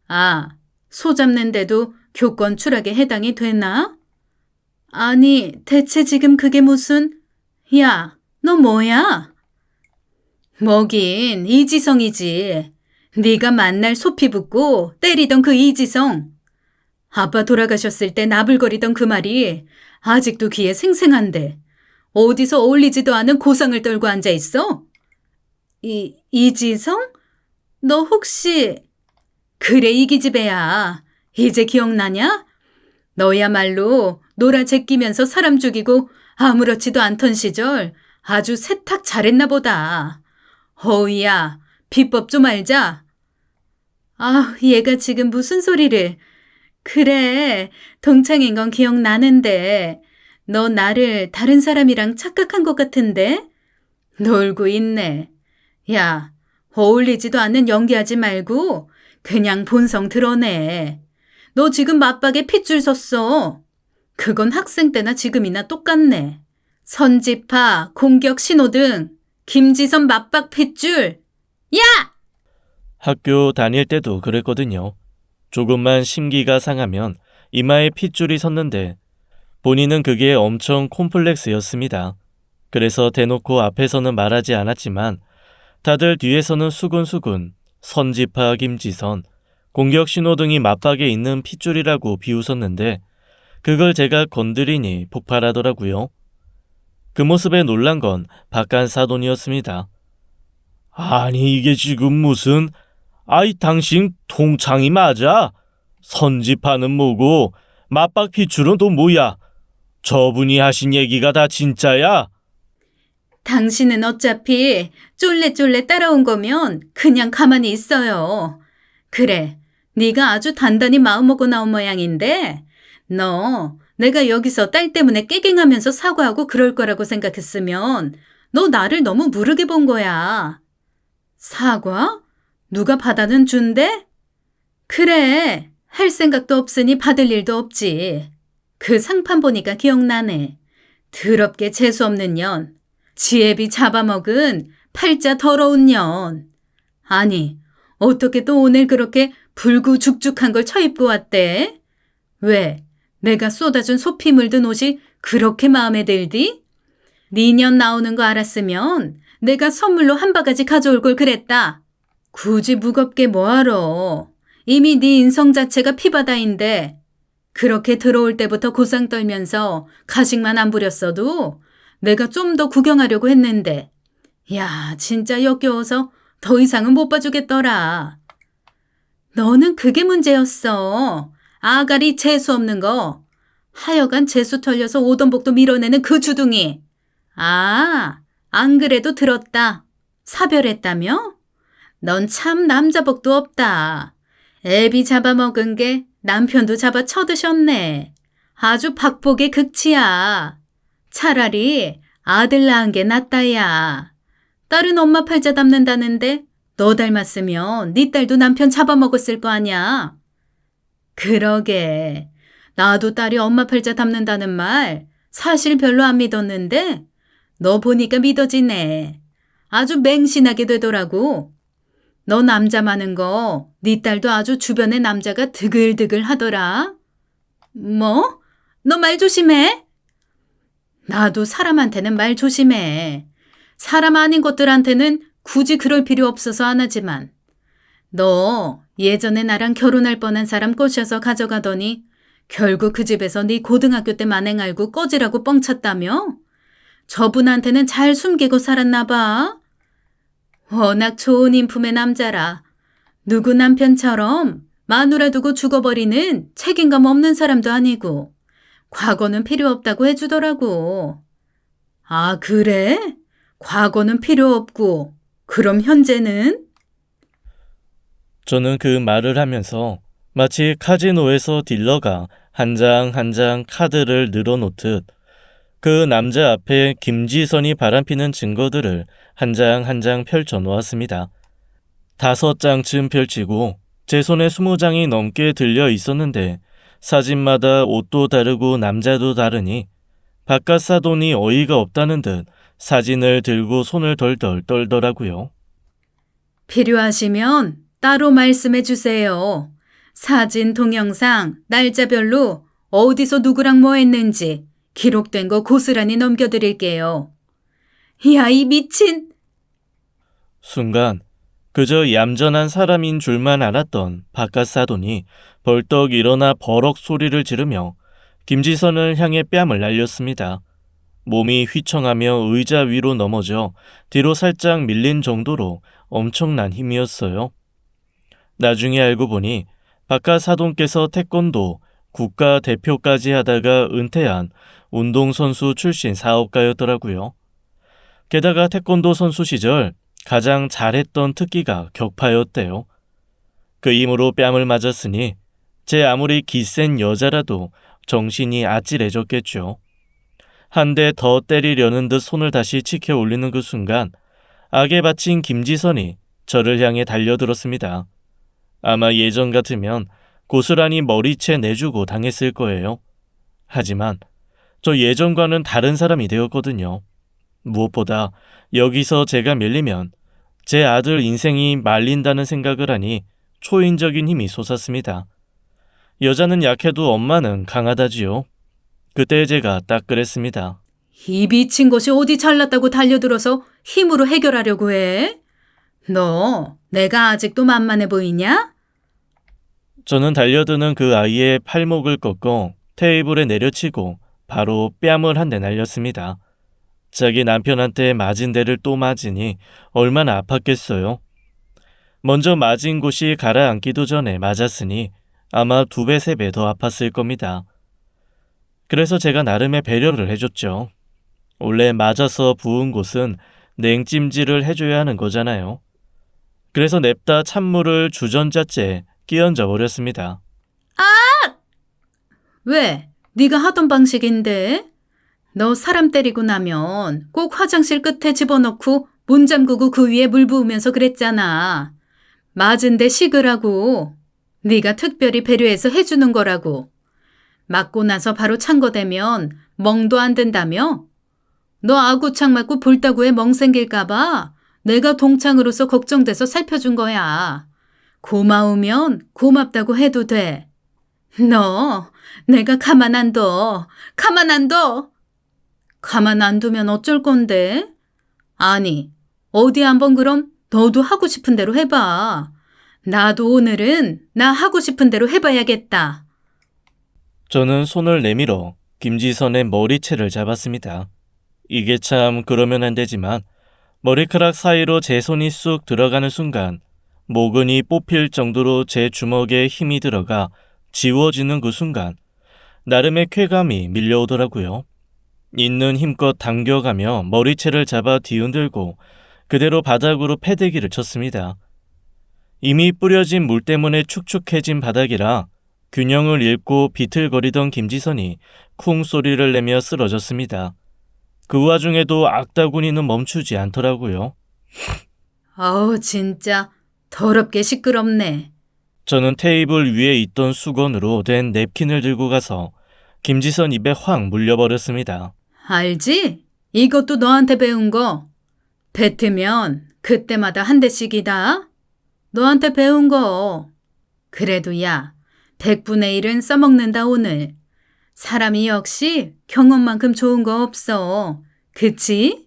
아, 소 잡는데도 교권 추락에 해당이 되나? 아니, 대체 지금 그게 무슨... 야, 너 뭐야? 뭐긴 이지성이지. 네가 만날 소피 붙고 때리던 그 이지성. 아빠 돌아가셨을 때 나불거리던 그 말이 아직도 귀에 생생한데 어디서 어울리지도 않은 고상을 떨고 앉아있어? 이지성? 너 혹시... 그래 이 기집애야. 이제 기억나냐? 너야말로 놀아 제끼면서 사람 죽이고 아무렇지도 않던 시절 아주 세탁 잘했나 보다. 허이야, 비법 좀 알자. 아, 얘가 지금 무슨 소리를... 그래, 동창인 건 기억나는데 너 나를 다른 사람이랑 착각한 것 같은데? 놀고 있네. 야, 어울리지도 않는 연기하지 말고 그냥 본성 드러내. 너 지금 맞박에 핏줄 섰어. 그건 학생 때나 지금이나 똑같네. 선지파, 공격 신호등, 김지선 맞박 핏줄. 야! 학교 다닐 때도 그랬거든요. 조금만 심기가 상하면 이마에 핏줄이 섰는데 본인은 그게 엄청 콤플렉스였습니다. 그래서 대놓고 앞에서는 말하지 않았지만 다들 뒤에서는 수근수근 선지파 김지선, 공격 신호등이 맞박에 있는 핏줄이라고 비웃었는데 그걸 제가 건드리니 폭발하더라고요. 그 모습에 놀란 건 박간사돈이었습니다. 아니 이게 지금 무슨... 아이 당신 통창이 맞아? 선지파는 뭐고 맞박 핏줄은 또 뭐야? 저분이 하신 얘기가 다 진짜야? 당신은 어차피 쫄래쫄래 따라온 거면 그냥 가만히 있어요. 그래, 네가 아주 단단히 마음먹고 나온 모양인데 너 내가 여기서 딸 때문에 깨갱하면서 사과하고 그럴 거라고 생각했으면 너 나를 너무 무르게 본 거야. 사과? 누가 받아는 준대? 그래, 할 생각도 없으니 받을 일도 없지. 그 상판 보니까 기억나네. 더럽게 재수없는 년. 지혜비 잡아먹은 팔자 더러운 년. 아니, 어떻게 또 오늘 그렇게 불구죽죽한 걸 처입고 왔대? 왜? 내가 쏟아준 소피 물든 옷이 그렇게 마음에 들디? 네 년 나오는 거 알았으면 내가 선물로 한 바가지 가져올 걸 그랬다. 굳이 무겁게 뭐하러. 이미 네 인성 자체가 피바다인데 그렇게 들어올 때부터 고상 떨면서 가식만 안 부렸어도 내가 좀 더 구경하려고 했는데 야, 진짜 역겨워서 더 이상은 못 봐주겠더라. 너는 그게 문제였어. 아가리 재수 없는 거. 하여간 재수 털려서 오던 복도 밀어내는 그 주둥이. 아, 안 그래도 들었다. 사별했다며? 넌 참 남자복도 없다. 애비 잡아먹은 게 남편도 잡아 쳐드셨네. 아주 박복의 극치야. 차라리 아들 낳은 게 낫다야. 딸은 엄마 팔자 닮는다는데 너 닮았으면 네 딸도 남편 잡아먹었을 거 아냐. 그러게. 나도 딸이 엄마 팔자 닮는다는 말 사실 별로 안 믿었는데 너 보니까 믿어지네. 아주 맹신하게 되더라고. 너 남자 많은 거 네 딸도 아주 주변에 남자가 드글드글 하더라. 뭐? 너 말 조심해. 나도 사람한테는 말 조심해. 사람 아닌 것들한테는 굳이 그럴 필요 없어서 안 하지만 너 예전에 나랑 결혼할 뻔한 사람 꼬셔서 가져가더니 결국 그 집에서 네 고등학교 때 만행 알고 꺼지라고 뻥쳤다며? 저분한테는 잘 숨기고 살았나 봐. 워낙 좋은 인품의 남자라 누구 남편처럼 마누라 두고 죽어버리는 책임감 없는 사람도 아니고 과거는 필요 없다고 해주더라고. 아, 그래? 과거는 필요 없고 그럼 현재는? 저는 그 말을 하면서 마치 카지노에서 딜러가 한 장 한 장 카드를 늘어놓듯 그 남자 앞에 김지선이 바람피는 증거들을 한 장 한 장 펼쳐 놓았습니다. 5장쯤 펼치고 제 손에 20장이 넘게 들려 있었는데 사진마다 옷도 다르고 남자도 다르니 바깥 사돈이 어이가 없다는 듯 사진을 들고 손을 덜덜 떨더라고요. 필요하시면 따로 말씀해 주세요. 사진, 동영상, 날짜별로 어디서 누구랑 뭐 했는지 기록된 거 고스란히 넘겨드릴게요. 야, 이 미친! 순간 그저 얌전한 사람인 줄만 알았던 바깥 사돈이 벌떡 일어나 버럭 소리를 지르며 김지선을 향해 뺨을 날렸습니다. 몸이 휘청하며 의자 위로 넘어져 뒤로 살짝 밀린 정도로 엄청난 힘이었어요. 나중에 알고 보니 바깥 사돈께서 태권도 국가대표까지 하다가 은퇴한 운동선수 출신 사업가였더라고요. 게다가 태권도 선수 시절 가장 잘했던 특기가 격파였대요. 그 힘으로 뺨을 맞았으니 제 아무리 기센 여자라도 정신이 아찔해졌겠죠. 한 대 더 때리려는 듯 손을 다시 치켜 올리는 그 순간 악에 바친 김지선이 저를 향해 달려들었습니다. 아마 예전 같으면 고스란히 머리채 내주고 당했을 거예요. 하지만 저 예전과는 다른 사람이 되었거든요. 무엇보다 여기서 제가 밀리면 제 아들 인생이 말린다는 생각을 하니 초인적인 힘이 솟았습니다. 여자는 약해도 엄마는 강하다지요. 그때 제가 딱 그랬습니다. 이 미친 것이 어디 잘났다고 달려들어서 힘으로 해결하려고 해? 너 내가 아직도 만만해 보이냐? 저는 달려드는 그 아이의 팔목을 꺾어 테이블에 내려치고 바로 뺨을 한 대 날렸습니다. 자기 남편한테 맞은 데를 또 맞으니 얼마나 아팠겠어요. 먼저 맞은 곳이 가라앉기도 전에 맞았으니 아마 2배, 3배 더 아팠을 겁니다. 그래서 제가 나름의 배려를 해줬죠. 원래 맞아서 부은 곳은 냉찜질을 해줘야 하는 거잖아요. 그래서 냅다 찬물을 주전자째에 끼얹어 버렸습니다. 왜? 네가 하던 방식인데? 너 사람 때리고 나면 꼭 화장실 끝에 집어넣고 문 잠그고 그 위에 물 부으면서 그랬잖아. 맞은데 식으라고. 네가 특별히 배려해서 해주는 거라고. 맞고 나서 바로 찬거되면 멍도 안 든다며? 너 아구창 맞고 볼따구에 멍 생길까 봐 내가 동창으로서 걱정돼서 살펴준 거야. 고마우면 고맙다고 해도 돼. 너 내가 가만 안 둬. 가만 안 둬. 가만 안 두면 어쩔 건데? 아니, 어디 한번 그럼 너도 하고 싶은 대로 해봐. 나도 오늘은 나 하고 싶은 대로 해봐야겠다. 저는 손을 내밀어 김지선의 머리채를 잡았습니다. 이게 참 그러면 안 되지만 머리카락 사이로 제 손이 쑥 들어가는 순간 모근이 뽑힐 정도로 제 주먹에 힘이 들어가 지워지는 그 순간 나름의 쾌감이 밀려오더라고요. 있는 힘껏 당겨가며 머리채를 잡아 뒤흔들고 그대로 바닥으로 패대기를 쳤습니다. 이미 뿌려진 물 때문에 축축해진 바닥이라 균형을 잃고 비틀거리던 김지선이 쿵 소리를 내며 쓰러졌습니다. 그 와중에도 악다구니는 멈추지 않더라고요. 아우 진짜 더럽게 시끄럽네. 저는 테이블 위에 있던 수건으로 된 냅킨을 들고 가서 김지선 입에 확 물려버렸습니다. 알지? 이것도 너한테 배운 거. 뱉으면 그때마다 한 대씩이다. 너한테 배운 거. 그래도 야, 100분의 1은 써먹는다 오늘. 사람이 역시 경험만큼 좋은 거 없어. 그치?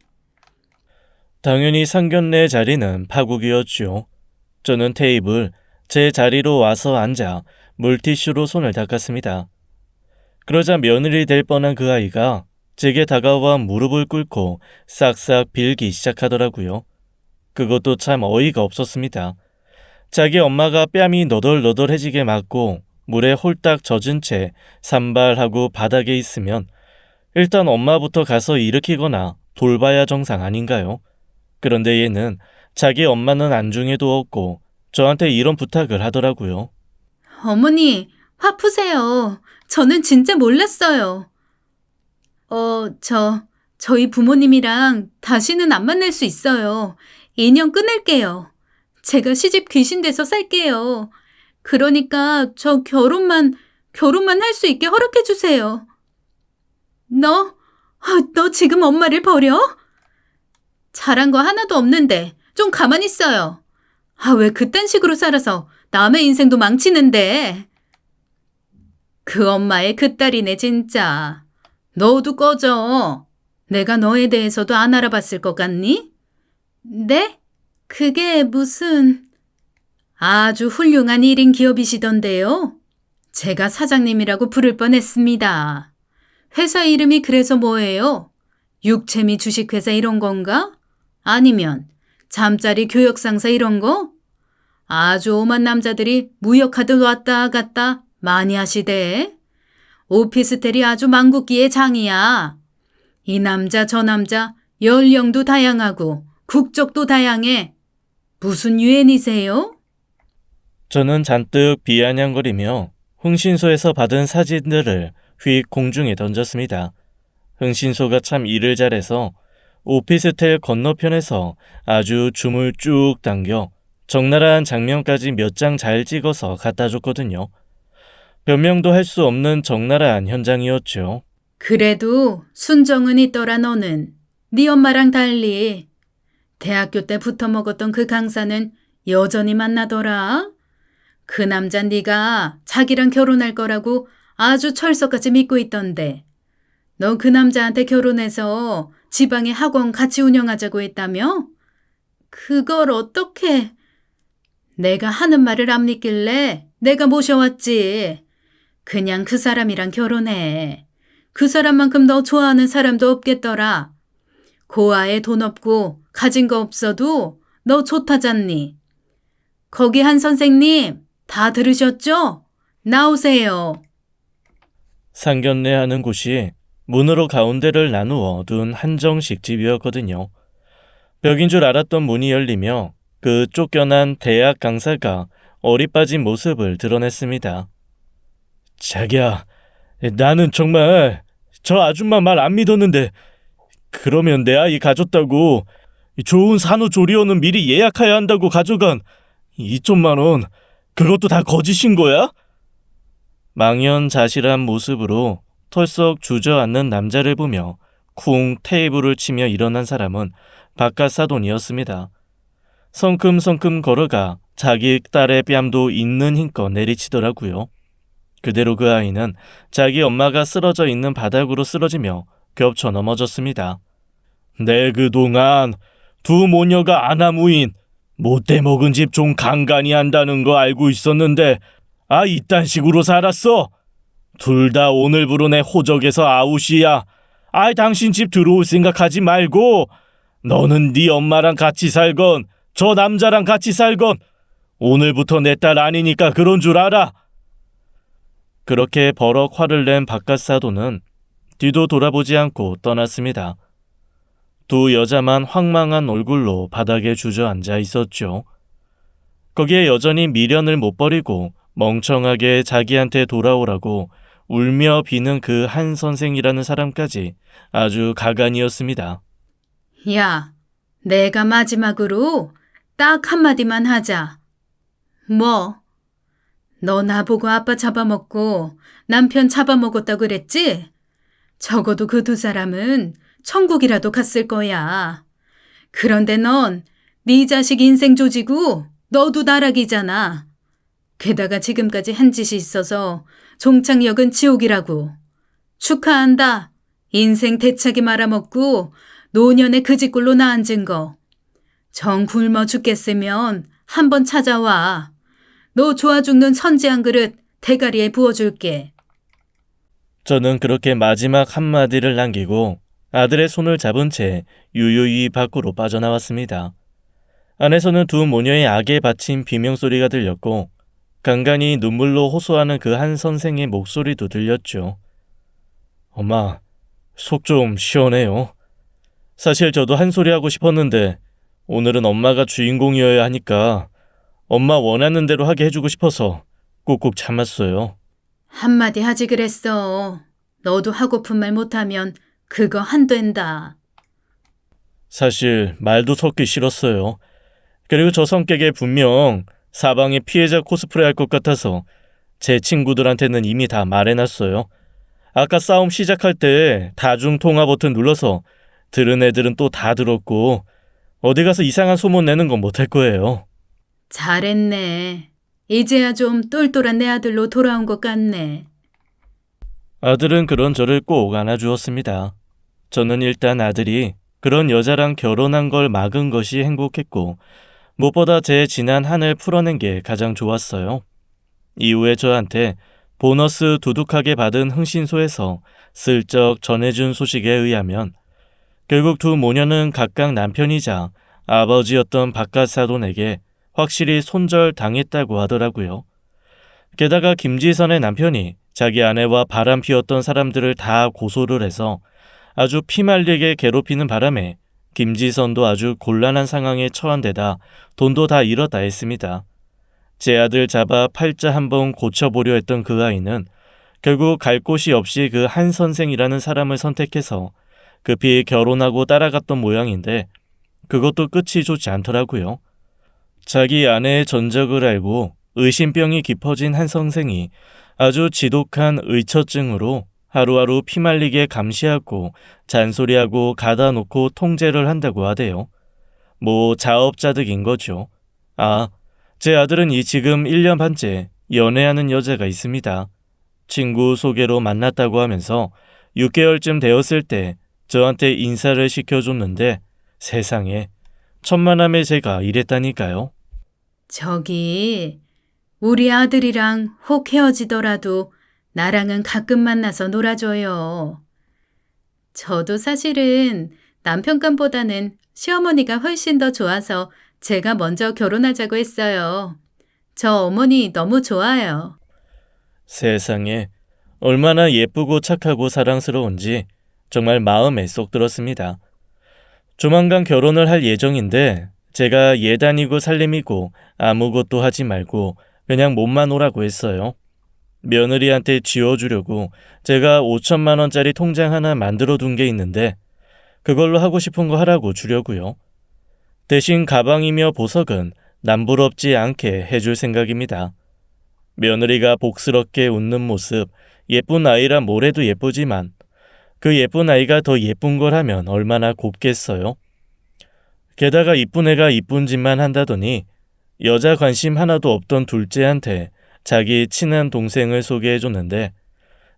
당연히 상견례 자리는 파국이었죠. 저는 테이블 제 자리로 와서 앉아 물티슈로 손을 닦았습니다. 그러자 며느리 될 뻔한 그 아이가 제게 다가와 무릎을 꿇고 싹싹 빌기 시작하더라고요. 그것도 참 어이가 없었습니다. 자기 엄마가 뺨이 너덜너덜해지게 맞고 물에 홀딱 젖은 채 산발하고 바닥에 있으면 일단 엄마부터 가서 일으키거나 돌봐야 정상 아닌가요? 그런데 얘는 자기 엄마는 안중에도 없고 저한테 이런 부탁을 하더라고요. 어머니, 화 푸세요. 저는 진짜 몰랐어요. 저희 부모님이랑 다시는 안 만날 수 있어요. 인연 끊을게요. 제가 시집 귀신 돼서 살게요. 그러니까 저 결혼만 할 수 있게 허락해 주세요. 너 지금 엄마를 버려? 잘한 거 하나도 없는데 좀 가만히 있어요. 왜 그딴 식으로 살아서 남의 인생도 망치는데. 그 엄마의 그 딸이네 진짜. 너도 꺼져. 내가 너에 대해서도 안 알아봤을 것 같니? 네? 그게 무슨... 아주 훌륭한 1인 기업이시던데요. 제가 사장님이라고 부를 뻔했습니다. 회사 이름이 그래서 뭐예요? 육체미 주식회사 이런 건가? 아니면 잠자리 교역상사 이런 거? 아주 오만 남자들이 무역하듯 왔다 갔다 많이 하시대. 오피스텔이 아주 망국기의 장이야. 이 남자 저 남자 연령도 다양하고 국적도 다양해. 무슨 유엔이세요? 저는 잔뜩 비아냥거리며 흥신소에서 받은 사진들을 휙 공중에 던졌습니다. 흥신소가 참 일을 잘해서 오피스텔 건너편에서 아주 줌을 쭉 당겨 적나라한 장면까지 몇 장 잘 찍어서 갖다 줬거든요. 변명도 할 수 없는 적나라한 현장이었죠. 그래도 순정은 있더라 너는. 네 엄마랑 달리. 대학교 때 붙어 먹었던 그 강사는 여전히 만나더라. 그 남자 네가 자기랑 결혼할 거라고 아주 철석같이 믿고 있던데. 너 그 남자한테 결혼해서 지방에 학원 같이 운영하자고 했다며? 그걸 어떻게... 내가 하는 말을 안 믿길래 내가 모셔왔지. 그냥 그 사람이랑 결혼해. 그 사람만큼 너 좋아하는 사람도 없겠더라. 고아에 돈 없고 가진 거 없어도 너 좋다잖니. 거기 한 선생님 다 들으셨죠? 나오세요. 상견례하는 곳이 문으로 가운데를 나누어 둔 한정식 집이었거든요. 벽인 줄 알았던 문이 열리며 그 쫓겨난 대학 강사가 어리빠진 모습을 드러냈습니다. 자기야, 나는 정말 저 아줌마 말 안 믿었는데 그러면 내 아이 가졌다고 좋은 산후조리원은 미리 예약해야 한다고 가져간 2천만 원 그것도 다 거짓인 거야? 망연자실한 모습으로 털썩 주저앉는 남자를 보며 쿵 테이블을 치며 일어난 사람은 바깥 사돈이었습니다. 성큼성큼 걸어가 자기 딸의 뺨도 있는 힘껏 내리치더라고요. 그대로 그 아이는 자기 엄마가 쓰러져 있는 바닥으로 쓰러지며 겹쳐 넘어졌습니다. 내 그동안 두 모녀가 아나무인 못돼 먹은 집 좀 간간히 한다는 거 알고 있었는데 이딴 식으로 살았어? 둘 다 오늘부로 내 호적에서 아웃이야. 당신 집 들어올 생각하지 말고 너는 네 엄마랑 같이 살건 저 남자랑 같이 살건 오늘부터 내 딸 아니니까 그런 줄 알아. 그렇게 버럭 화를 낸 바깥 사돈은 뒤도 돌아보지 않고 떠났습니다. 두 여자만 황망한 얼굴로 바닥에 주저앉아 있었죠. 거기에 여전히 미련을 못 버리고 멍청하게 자기한테 돌아오라고 울며 비는 그 한 선생이라는 사람까지 아주 가관이었습니다. 야, 내가 마지막으로 딱 한마디만 하자. 뭐? 너 나보고 아빠 잡아먹고 남편 잡아먹었다 그랬지? 적어도 그 두 사람은 천국이라도 갔을 거야. 그런데 넌 네 자식 인생 조지고 너도 나락이잖아. 게다가 지금까지 한 짓이 있어서 종착역은 지옥이라고. 축하한다. 인생 대차게 말아먹고 노년에 그 집꼴로 나앉은 거. 정 굶어 죽겠으면 한번 찾아와. 너 좋아 죽는 선지 한 그릇 대가리에 부어줄게. 저는 그렇게 마지막 한마디를 남기고 아들의 손을 잡은 채 유유히 밖으로 빠져나왔습니다. 안에서는 두 모녀의 악에 바친 비명소리가 들렸고 간간히 눈물로 호소하는 그 한 선생의 목소리도 들렸죠. 엄마, 속 좀 시원해요. 사실 저도 한 소리 하고 싶었는데 오늘은 엄마가 주인공이어야 하니까 엄마 원하는 대로 하게 해주고 싶어서 꾹꾹 참았어요. 한마디 하지 그랬어. 너도 하고픈 말 못하면 그거 한 된다. 사실 말도 섞기 싫었어요. 그리고 저 성격에 분명 사방에 피해자 코스프레 할 것 같아서 제 친구들한테는 이미 다 말해놨어요. 아까 싸움 시작할 때 다중 통화 버튼 눌러서 들은 애들은 또 다 들었고 어디 가서 이상한 소문 내는 건 못할 거예요. 잘했네. 이제야 좀 똘똘한 내 아들로 돌아온 것 같네. 아들은 그런 저를 꼭 안아주었습니다. 저는 일단 아들이 그런 여자랑 결혼한 걸 막은 것이 행복했고 무엇보다 제 지난 한을 풀어낸 게 가장 좋았어요. 이후에 저한테 보너스 두둑하게 받은 흥신소에서 슬쩍 전해준 소식에 의하면 결국 두 모녀는 각각 남편이자 아버지였던 바깥사돈에게 확실히 손절당했다고 하더라고요. 게다가 김지선의 남편이 자기 아내와 바람 피웠던 사람들을 다 고소를 해서 아주 피말리게 괴롭히는 바람에 김지선도 아주 곤란한 상황에 처한 데다 돈도 다 잃었다 했습니다. 제 아들 잡아 팔자 한번 고쳐보려 했던 그 아이는 결국 갈 곳이 없이 그 한 선생이라는 사람을 선택해서 급히 결혼하고 따라갔던 모양인데 그것도 끝이 좋지 않더라고요. 자기 아내의 전적을 알고 의심병이 깊어진 한 선생이 아주 지독한 의처증으로 하루하루 피말리게 감시하고 잔소리하고 가다놓고 통제를 한다고 하대요. 뭐 자업자득인 거죠. 아, 제 아들은 이 지금 1년 반째 연애하는 여자가 있습니다. 친구 소개로 만났다고 하면서 6개월쯤 되었을 때 저한테 인사를 시켜줬는데 세상에 천만함에 제가 이랬다니까요. 저기, 우리 아들이랑 혹 헤어지더라도 나랑은 가끔 만나서 놀아줘요. 저도 사실은 남편감보다는 시어머니가 훨씬 더 좋아서 제가 먼저 결혼하자고 했어요. 저 어머니 너무 좋아요. 세상에 얼마나 예쁘고 착하고 사랑스러운지 정말 마음에 쏙 들었습니다. 조만간 결혼을 할 예정인데 제가 예단이고 살림이고 아무것도 하지 말고 그냥 몸만 오라고 했어요. 며느리한테 쥐어주려고 제가 5천만 원짜리 통장 하나 만들어 둔 게 있는데 그걸로 하고 싶은 거 하라고 주려고요. 대신 가방이며 보석은 남부럽지 않게 해줄 생각입니다. 며느리가 복스럽게 웃는 모습, 예쁜 아이라 뭐래도 예쁘지만 그 예쁜 아이가 더 예쁜 걸 하면 얼마나 곱겠어요. 게다가 이쁜 애가 이쁜 짓만 한다더니 여자 관심 하나도 없던 둘째한테 자기 친한 동생을 소개해줬는데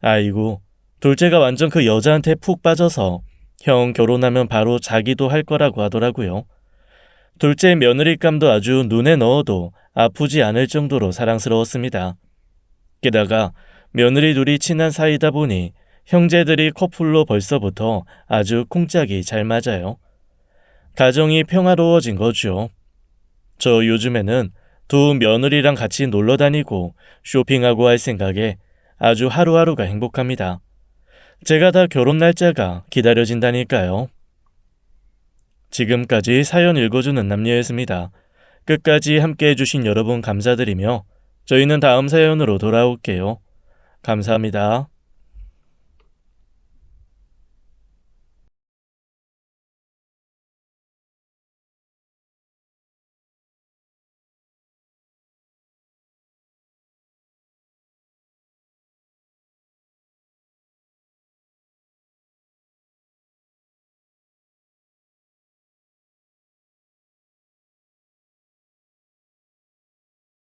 아이고, 둘째가 완전 그 여자한테 푹 빠져서 형 결혼하면 바로 자기도 할 거라고 하더라고요. 둘째 며느리감도 아주 눈에 넣어도 아프지 않을 정도로 사랑스러웠습니다. 게다가 며느리 둘이 친한 사이다 보니 형제들이 커플로 벌써부터 아주 쿵짝이 잘 맞아요. 가정이 평화로워진 거죠. 저 요즘에는 두 며느리랑 같이 놀러 다니고 쇼핑하고 할 생각에 아주 하루하루가 행복합니다. 제가 다 결혼 날짜가 기다려진다니까요. 지금까지 사연 읽어주는 남녀였습니다. 끝까지 함께 해주신 여러분 감사드리며 저희는 다음 사연으로 돌아올게요. 감사합니다.